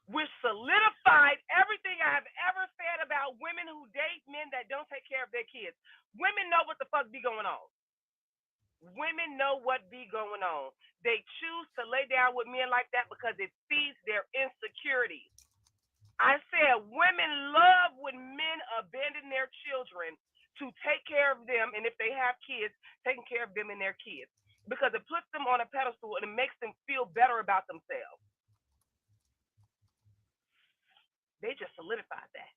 which solidified everything I have ever said about women who date men that don't take care of their kids. Women know what the fuck be going on. Women know what be going on. They choose to lay down with men like that because it feeds their insecurities. I said women love when men abandon their children to take care of them, and if they have kids, taking care of them and their kids, because it puts them on a pedestal and it makes them feel better about themselves. They just solidified that.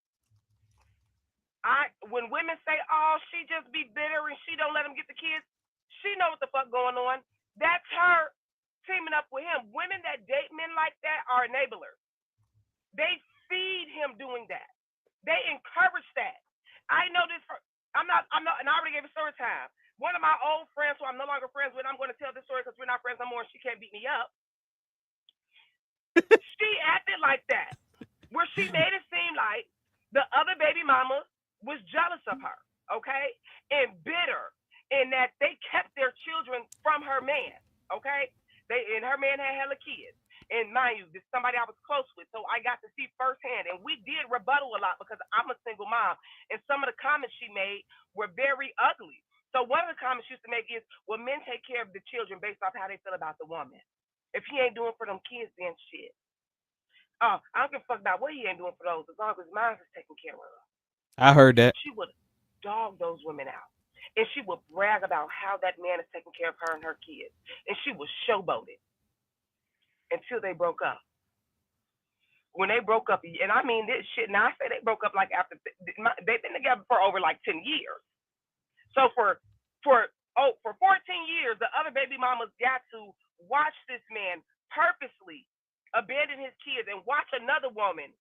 When women say, "Oh, she just be bitter and she don't let them get the kids," she know what the fuck going on. That's her teaming up with him. Women that date men like that are enablers. They feed him doing that. They encourage that. I know this. I'm not, and I already gave a story time. One of my old friends who I'm no longer friends with, I'm going to tell this story because we're not friends no more and she can't beat me up. She acted like that, where she made it seem like the other baby mama was jealous of her, okay, and bitter, and that they kept their children from her man, okay? And her man had hella kids. And mind you, this is somebody I was close with, so I got to see firsthand. And we did rebuttal a lot because I'm a single mom. And some of the comments she made were very ugly. So one of the comments she used to make is, well, men take care of the children based off how they feel about the woman. If he ain't doing for them kids, then shit. I don't give a fuck about what he ain't doing for those, as long as mine is taken care of. I heard that. She would dog those women out. And she would brag about how that man is taking care of her and her kids. And she was showboated until they broke up. When they broke up, and I mean this shit, now I say they broke up like after, they've been together for over like 10 years. So for 14 years, the other baby mamas got to watch this man purposely abandon his kids and watch another woman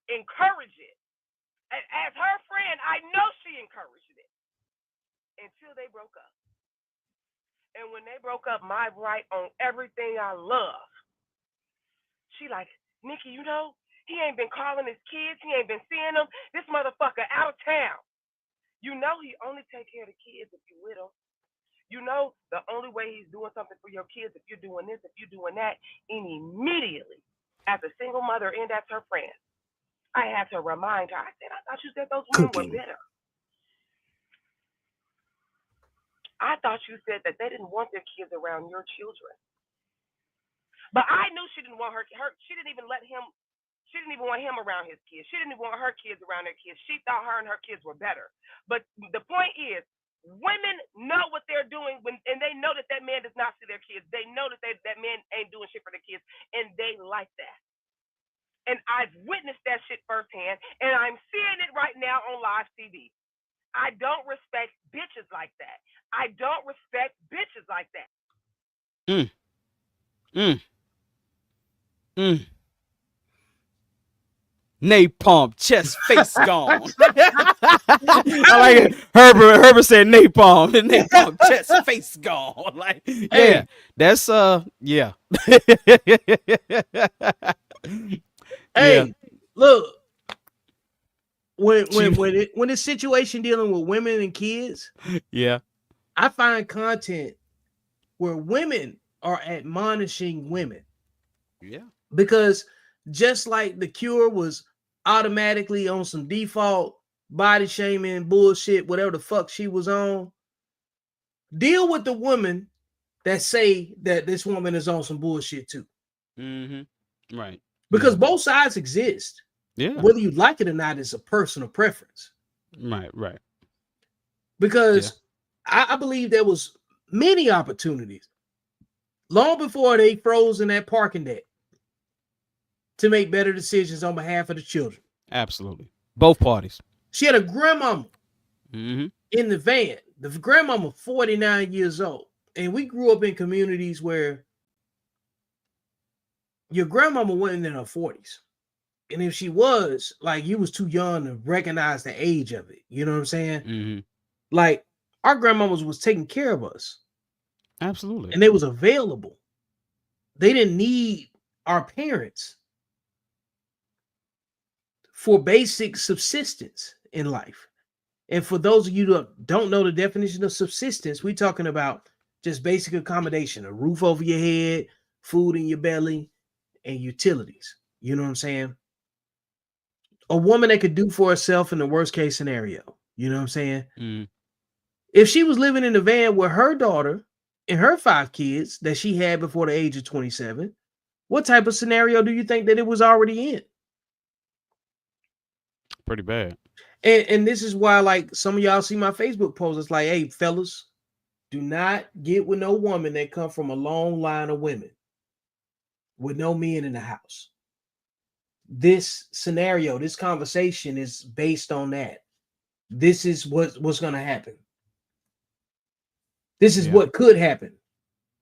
encourage it. And as her friend, I know she encouraged it until they broke up. And when they broke up, my right on everything I love, she like, Nikki, he ain't been calling his kids. He ain't been seeing them. This motherfucker out of town. He only take care of the kids if you with him. The only way he's doing something for your kids if you're doing this, if you're doing that. And immediately, as a single mother and as her friend, I had to remind her. I said, I thought you said those women were bitter. I thought you said that they didn't want their kids around your children. But I knew she didn't want she didn't even want him around his kids. She didn't even want her kids around their kids. She thought her and her kids were better. But the point is, women know what they're doing and they know that man does not see their kids. They know that that man ain't doing shit for their kids, and they like that. And I've witnessed that shit firsthand, and I'm seeing it right now on live TV. I don't respect bitches like that. I don't respect bitches like that. Napalm, chest, face gone. I like it. Herbert said napalm, and napalm, chest, face gone. Like, yeah, that's yeah. Hey, look. When it's situation dealing with women and kids, yeah, I find content where women are admonishing women. Yeah. Because just like The Cure was automatically on some default body shaming bullshit, whatever the fuck she was on, deal with the women that say that this woman is on some bullshit too. Mm-hmm. Right. Because both sides exist. Yeah. Whether you like it or not is a personal preference. Right. Because I believe there was many opportunities long before they froze in that parking deck to make better decisions on behalf of the children. Absolutely. Both parties. She had a grandmama Mm-hmm. in the van. The grandmama 49 years old. And we grew up in communities where your grandmama wasn't in her 40s. And if she was, like, you was too young to recognize the age of it. You know what I'm saying? Mm-hmm. Like, our grandmamas was taking care of us. Absolutely. And they was available. They didn't need our parents for basic subsistence in life. And for those of you that don't know the definition of subsistence, we're talking about just basic accommodation, a roof over your head, food in your belly, and utilities. You know what I'm saying? A woman that could do for herself in the worst case scenario. You know what I'm saying? Mm-hmm. If she was living in the van with her daughter and her 5 kids that she had before the age of 27, what type of scenario do you think that it was already in? Pretty bad. And this is why, like, some of y'all see my Facebook posts. It's like, hey, fellas, do not get with no woman that come from a long line of women with no men in the house. This scenario, this conversation is based on that. This is what's going to happen. This is what could happen.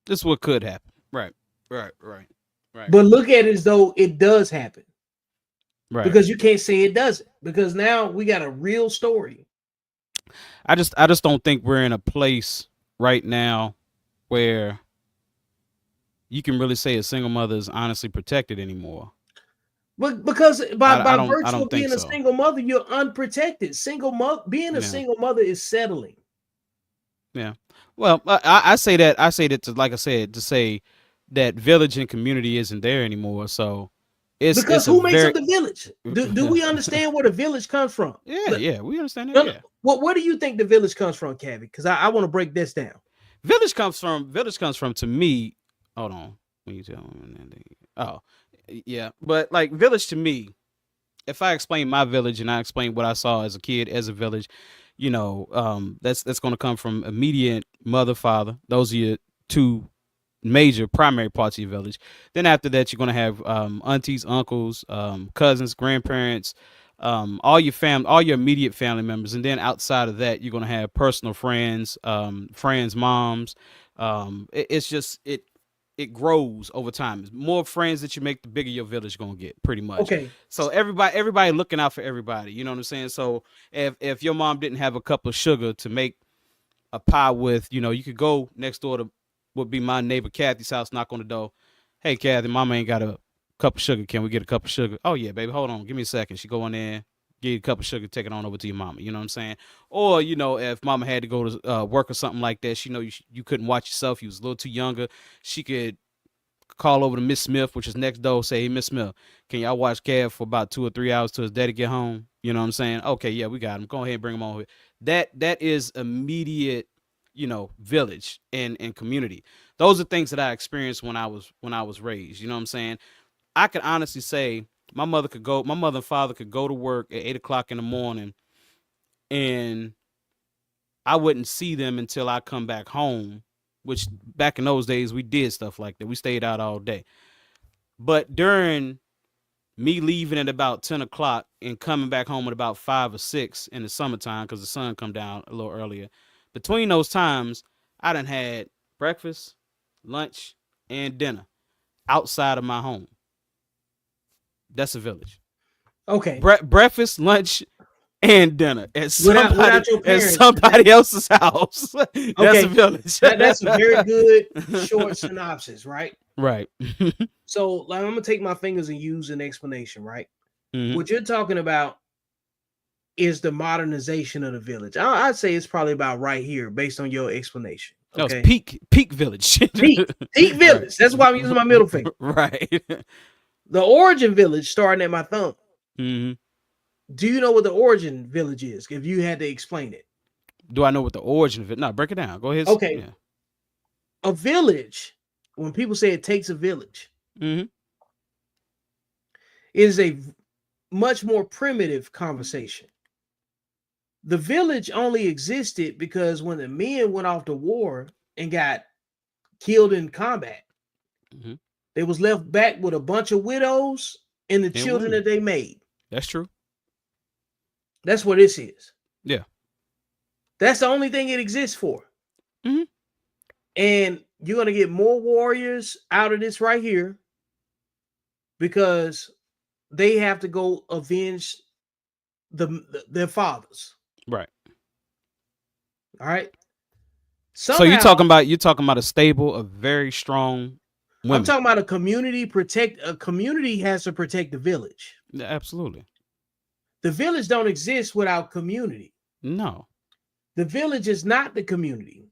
This is what could happen. Right. But look at it as though it does happen. Right. Because you can't say it doesn't. Because now we got a real story. I just don't think we're in a place right now where you can really say a single mother is honestly protected anymore. But because by virtue of being a so. single mother, you're unprotected. Being a single mother is settling. Yeah. Well, I say that to, like I said, to say that village and community isn't there anymore. So because who makes up the village? Do we understand where the village comes from? Yeah, we understand that. Yeah. Where do you think the village comes from, Cavi? Because I want to break this down. Village comes from to me. Hold on. When you tell them, oh yeah, but like village to me, if I explain my village and I explain what I saw as a kid as a village, you know, that's going to come from immediate mother, father. Those are your 2 major primary parts of your village. Then after that, you're going to have aunties, uncles, cousins, grandparents, all your family, all your immediate family members. And then outside of that, you're going to have personal friends, friends, moms. It's just it grows over time. The more friends that you make, the bigger your village is gonna get, pretty much. Okay. So everybody looking out for everybody. You know what I'm saying? So if your mom didn't have a cup of sugar to make a pie with, you know, you could go next door to would be my neighbor Kathy's house, knock on the door. Hey Kathy, mama ain't got a cup of sugar. Can we get a cup of sugar? Oh yeah, baby, hold on, give me a second. She go in there, give you a cup of sugar, take it on over to your mama. You know what I'm saying? Or, you know, if mama had to go to work or something like that, she know you couldn't watch yourself, you was a little too younger, she could call over to Miss Smith, which is next door, say, hey, Miss Smith, can y'all watch Cav for about 2 or 3 hours till his daddy get home? You know what I'm saying? Okay, yeah, we got him. Go ahead and bring him on. That is immediate, you know, village and community. Those are things that I experienced when I was raised. You know what I'm saying? I can honestly say my mother and father could go to work at 8 o'clock in the morning, and I wouldn't see them until I come back home, which back in those days we did stuff like that. We stayed out all day. But during me leaving at about 10 o'clock and coming back home at about 5 or 6 in the summertime, because the sun come down a little earlier, between those times, I done had breakfast, lunch, and dinner outside of my home. That's a village. Okay. Breakfast, lunch, and dinner at somebody else's house. That's a village. That's a very good short synopsis, right? Right. So, like, I'm gonna take my fingers and use an explanation, right? Mm-hmm. What you're talking about is the modernization of the village. I'd say it's probably about right here, based on your explanation. Okay? That was peak village. peak village. Right. That's why I'm using my middle finger. Right. The origin village starting at my thumb. Mm-hmm. Do you know what the origin village is? If you had to explain it. Do I know what the origin of it? No, break it down. Go ahead. Okay. Yeah. A village, when people say it takes a village, mm-hmm. is a much more primitive conversation. The village only existed because when the men went off to war and got killed in combat, Mhm. They was left back with a bunch of widows and the And children women. that they made. That's true. That's what this is. Yeah. That's the only thing it exists for. Mhm. And you're going to get more warriors out of this right here because they have to go avenge their fathers. Right. All right. So you're Somehow, talking about a stable of very strong I'm women. talking about a community has to protect the village. Yeah, absolutely. The village don't exist without community. No. The village is not the community.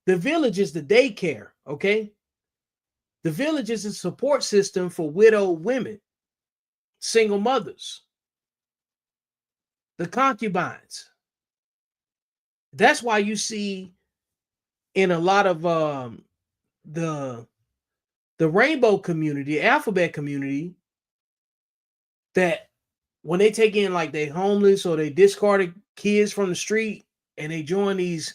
The village is the daycare, okay? The village is a support system for widowed women, single mothers, the concubines. That's why you see in a lot of the rainbow community, the alphabet community, that when they take in like they homeless or they discarded kids from the street and they join these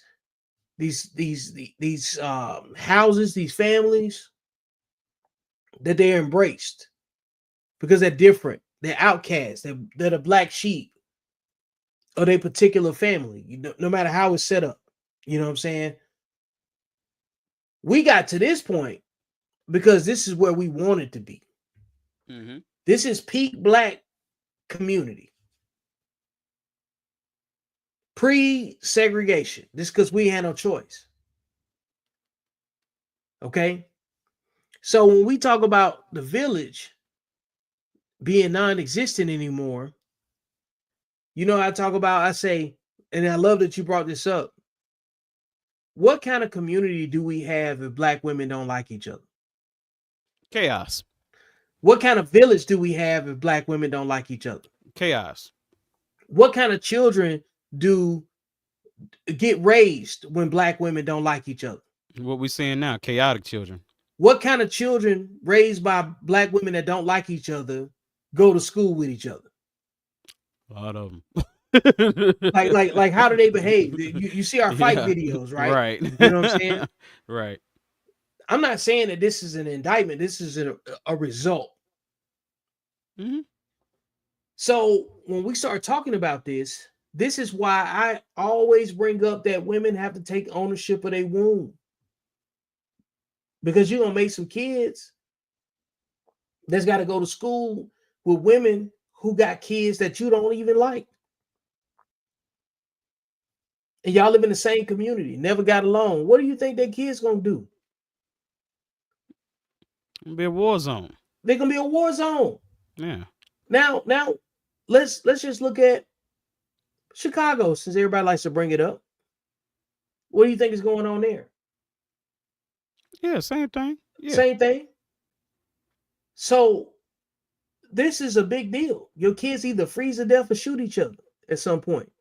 houses, these families, that they're embraced because they're different, they're outcasts, they're the black sheep of their particular family, no matter how it's set up. You know what I'm saying? We got to this point because this is where we wanted to be. Mm-hmm. This is peak black community. Pre-segregation. This because we had no choice. Okay. So when we talk about the village being non-existent anymore, I say, and I love that you brought this up. What kind of community do we have if black women don't like each other? Chaos. What kind of village do we have if black women don't like each other? Chaos. What kind of children do get raised when black women don't like each other? What we're seeing now, chaotic children. What kind of children raised by black women that don't like each other go to school with each other? A lot of them. like how do they behave? You see our fight videos, right? Right. You know what I'm saying? Right. I'm not saying that this is an indictment. This is a result. Mm-hmm. So when we start talking about this is why I always bring up that women have to take ownership of their womb. Because you're going to make some kids that's got to go to school with women who got kids that you don't even like. And y'all live in the same community, never got along. What do you think that kid's going to do? It'll be a war zone. They're going to be a war zone. Yeah. Now, let's just look at Chicago, since everybody likes to bring it up. What do you think is going on there? Yeah, same thing. Yeah. Same thing. So this is a big deal. Your kids either freeze to death or shoot each other at some point.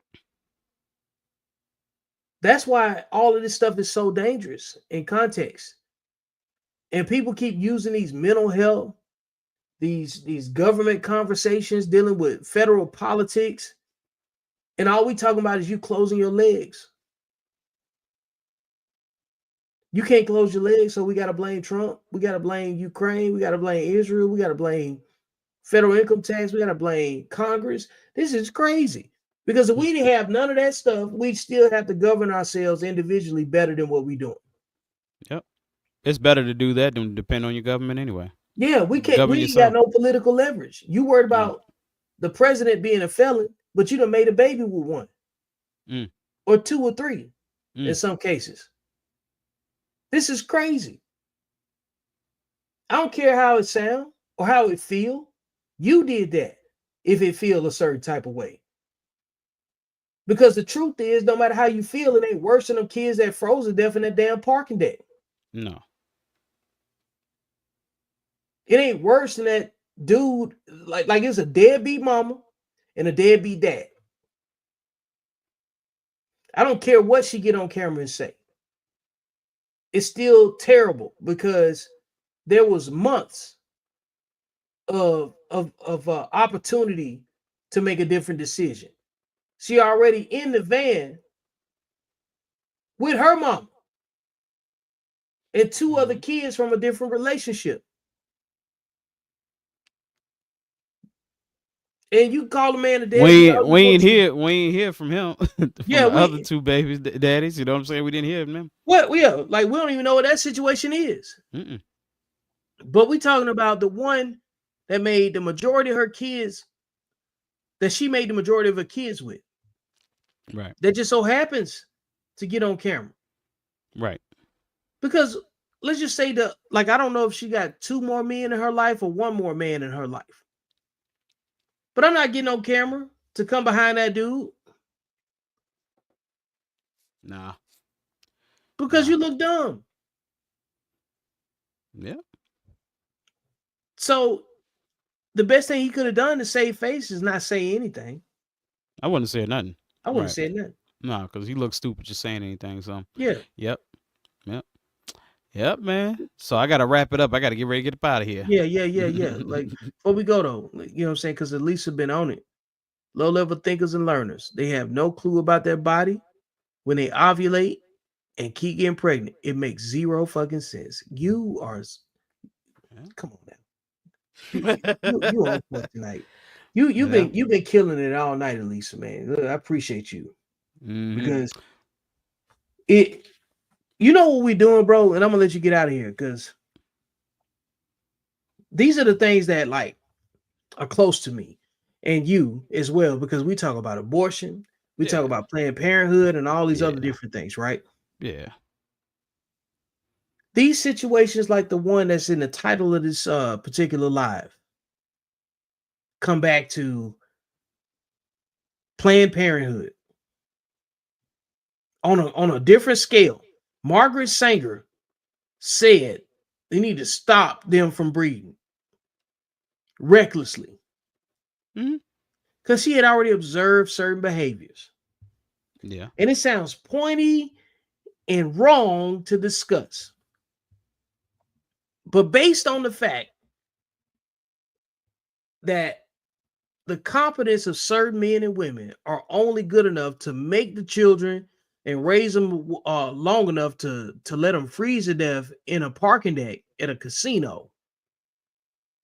That's why all of this stuff is so dangerous in context. And people keep using these mental health, these government conversations dealing with federal politics. And all we talking about is you closing your legs. You can't close your legs, so we got to blame Trump. We got to blame Ukraine. We got to blame Israel. We got to blame federal income tax. We got to blame Congress. This is crazy. Because if we didn't have none of that stuff, we'd still have to govern ourselves individually better than what we're doing. Yep. It's better to do that than depend on your government anyway. Yeah, we can't. Govern We ain't yourself. got no political leverage. You worried about the president being a felon, but you done made a baby with one. Mm. Or two or three in Mm. some cases. This is crazy. I don't care how it sound or how it feel. You did that if it feel a certain type of way. Because the truth is, no matter how you feel, it ain't worse than them kids that froze to death in that damn parking deck. No. It ain't worse than that dude, like it's a deadbeat mama and a deadbeat dad. I don't care what she get on camera and say. It's still terrible because there was months of opportunity to make a different decision. She already in the van with her mom. and 2 other kids from a different relationship. And you call a man a daddy. We ain't hear from him. From Yeah, the other 2 babies, daddies. You know what I'm saying? We didn't hear from them. What? Yeah, like we don't even know what that situation is. Mm-mm. But we talking about the one that made the majority of her kids, that she made the majority of her kids with. Right. That just so happens to get on camera. Right. Because let's just say I don't know if she got 2 more men in her life or 1 more man in her life. But I'm not getting on camera to come behind that dude. Nah. Because you look dumb. Yeah. So the best thing he could have done to save face is not say anything. I wouldn't say nothing. I wouldn't say nothing. No, because he looks stupid just saying anything. So yeah. Yep, man. So I gotta wrap it up. I gotta get ready to get up out of here. Yeah. Like before we go though, you know what I'm saying? Because Elisa been on it. Low-level thinkers and learners. They have no clue about their body when they ovulate and keep getting pregnant. It makes 0 fucking sense. You are come on now. You on point tonight. You've been killing it all night, Elisa, man. I appreciate you. Because you know what we're doing, bro, and I'm gonna let you get out of here because these are the things that like are close to me and you as well, because we talk about abortion, we talk about Planned Parenthood and all these other different things, right? Yeah. These situations like the one that's in the title of this particular live come back to Planned Parenthood on a different scale. Margaret Sanger said they need to stop them from breeding recklessly because she had already observed certain behaviors. Yeah. And it sounds pointy and wrong to discuss. But based on the fact that the competence of certain men and women are only good enough to make the children and raise them long enough to let them freeze to death in a parking deck at a casino,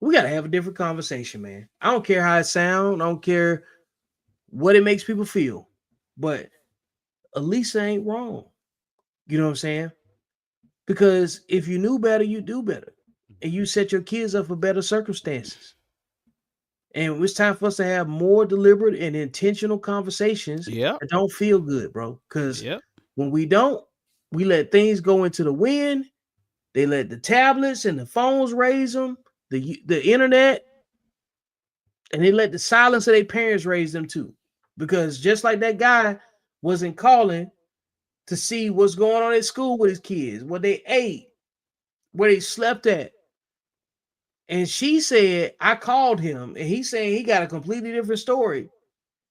we got to have a different conversation, man. I don't care how it sounds. I don't care what it makes people feel. But Elisa ain't wrong. You know what I'm saying? Because if you knew better, you do better. And you set your kids up for better circumstances. And it's time for us to have more deliberate and intentional conversations that don't feel good, bro. Because when we don't, we let things go into the wind. They let the tablets and the phones raise them, the internet, and they let the silence of their parents raise them too. Because just like that guy wasn't calling to see what's going on at school with his kids, what they ate, where they slept at. And she said, I called him, and he's saying he got a completely different story.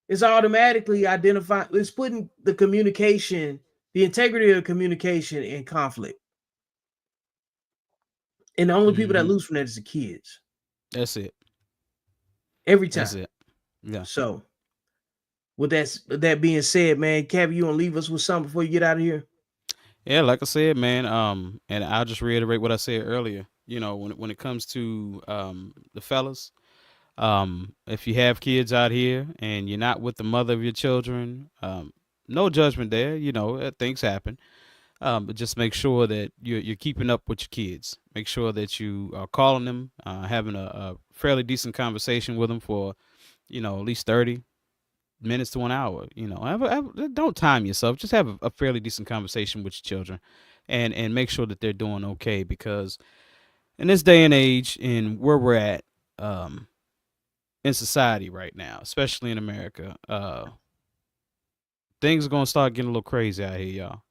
It's automatically identified. It's putting the communication, the integrity of the communication in conflict. And the only people that lose from that is the kids. That's it. Every time. That's it. Yeah. So with that being said, man, Cavi, you want to leave us with something before you get out of here? Yeah, like I said, man, and I'll just reiterate what I said earlier. You know, when it comes to the fellas, if you have kids out here and you're not with the mother of your children, no judgment there. You know, things happen. But just make sure that you're keeping up with your kids. Make sure that you are calling them, having a fairly decent conversation with them for, you know, at least 30 minutes to 1 hour. You know, don't time yourself. Just have a fairly decent conversation with your children, and make sure that they're doing okay. Because in this day and age, and where we're at in society right now, especially in America, things are gonna start getting a little crazy out here, y'all.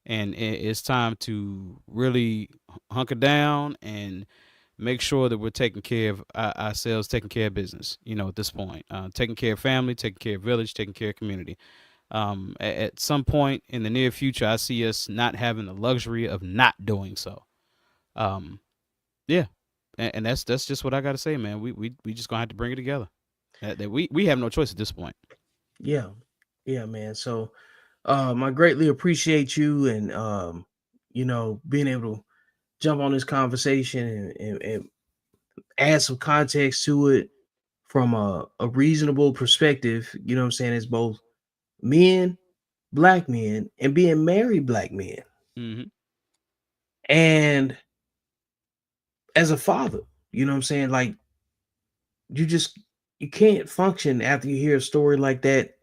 And it's time to really hunker down and make sure that we're taking care of ourselves, taking care of business, you know, at this point, taking care of family, taking care of village, taking care of community. At some point in the near future, I see us not having the luxury of not doing so. Yeah. And that's just what I got to say, man. We just gonna have to bring it together. That we have no choice at this point. Yeah, man. So I greatly appreciate you and you know, being able jump on this conversation and add some context to it from a reasonable perspective, you know what I'm saying, as both men, black men, and being married black men. Mm-hmm. And as a father, you know what I'm saying, like you can't function after you hear a story like that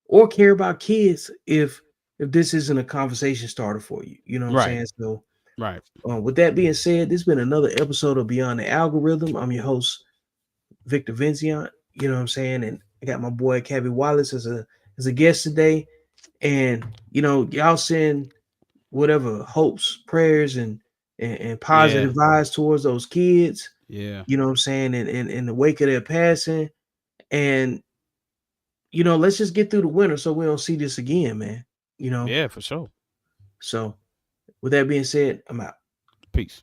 or care about kids if this isn't a conversation starter for you. You know what I'm Right. saying? So Right. with that being said, this has been another episode of Beyond the Algorithm. I'm your host, Victor Vincent. You know what I'm saying? And I got my boy Cabby Wallace as a guest today. And you know, y'all send whatever hopes, prayers, and positive vibes towards those kids. Yeah. You know what I'm saying? And in the wake of their passing. And you know, let's just get through the winter so we don't see this again, man. You know? Yeah, for sure. So with that being said, I'm out. Peace.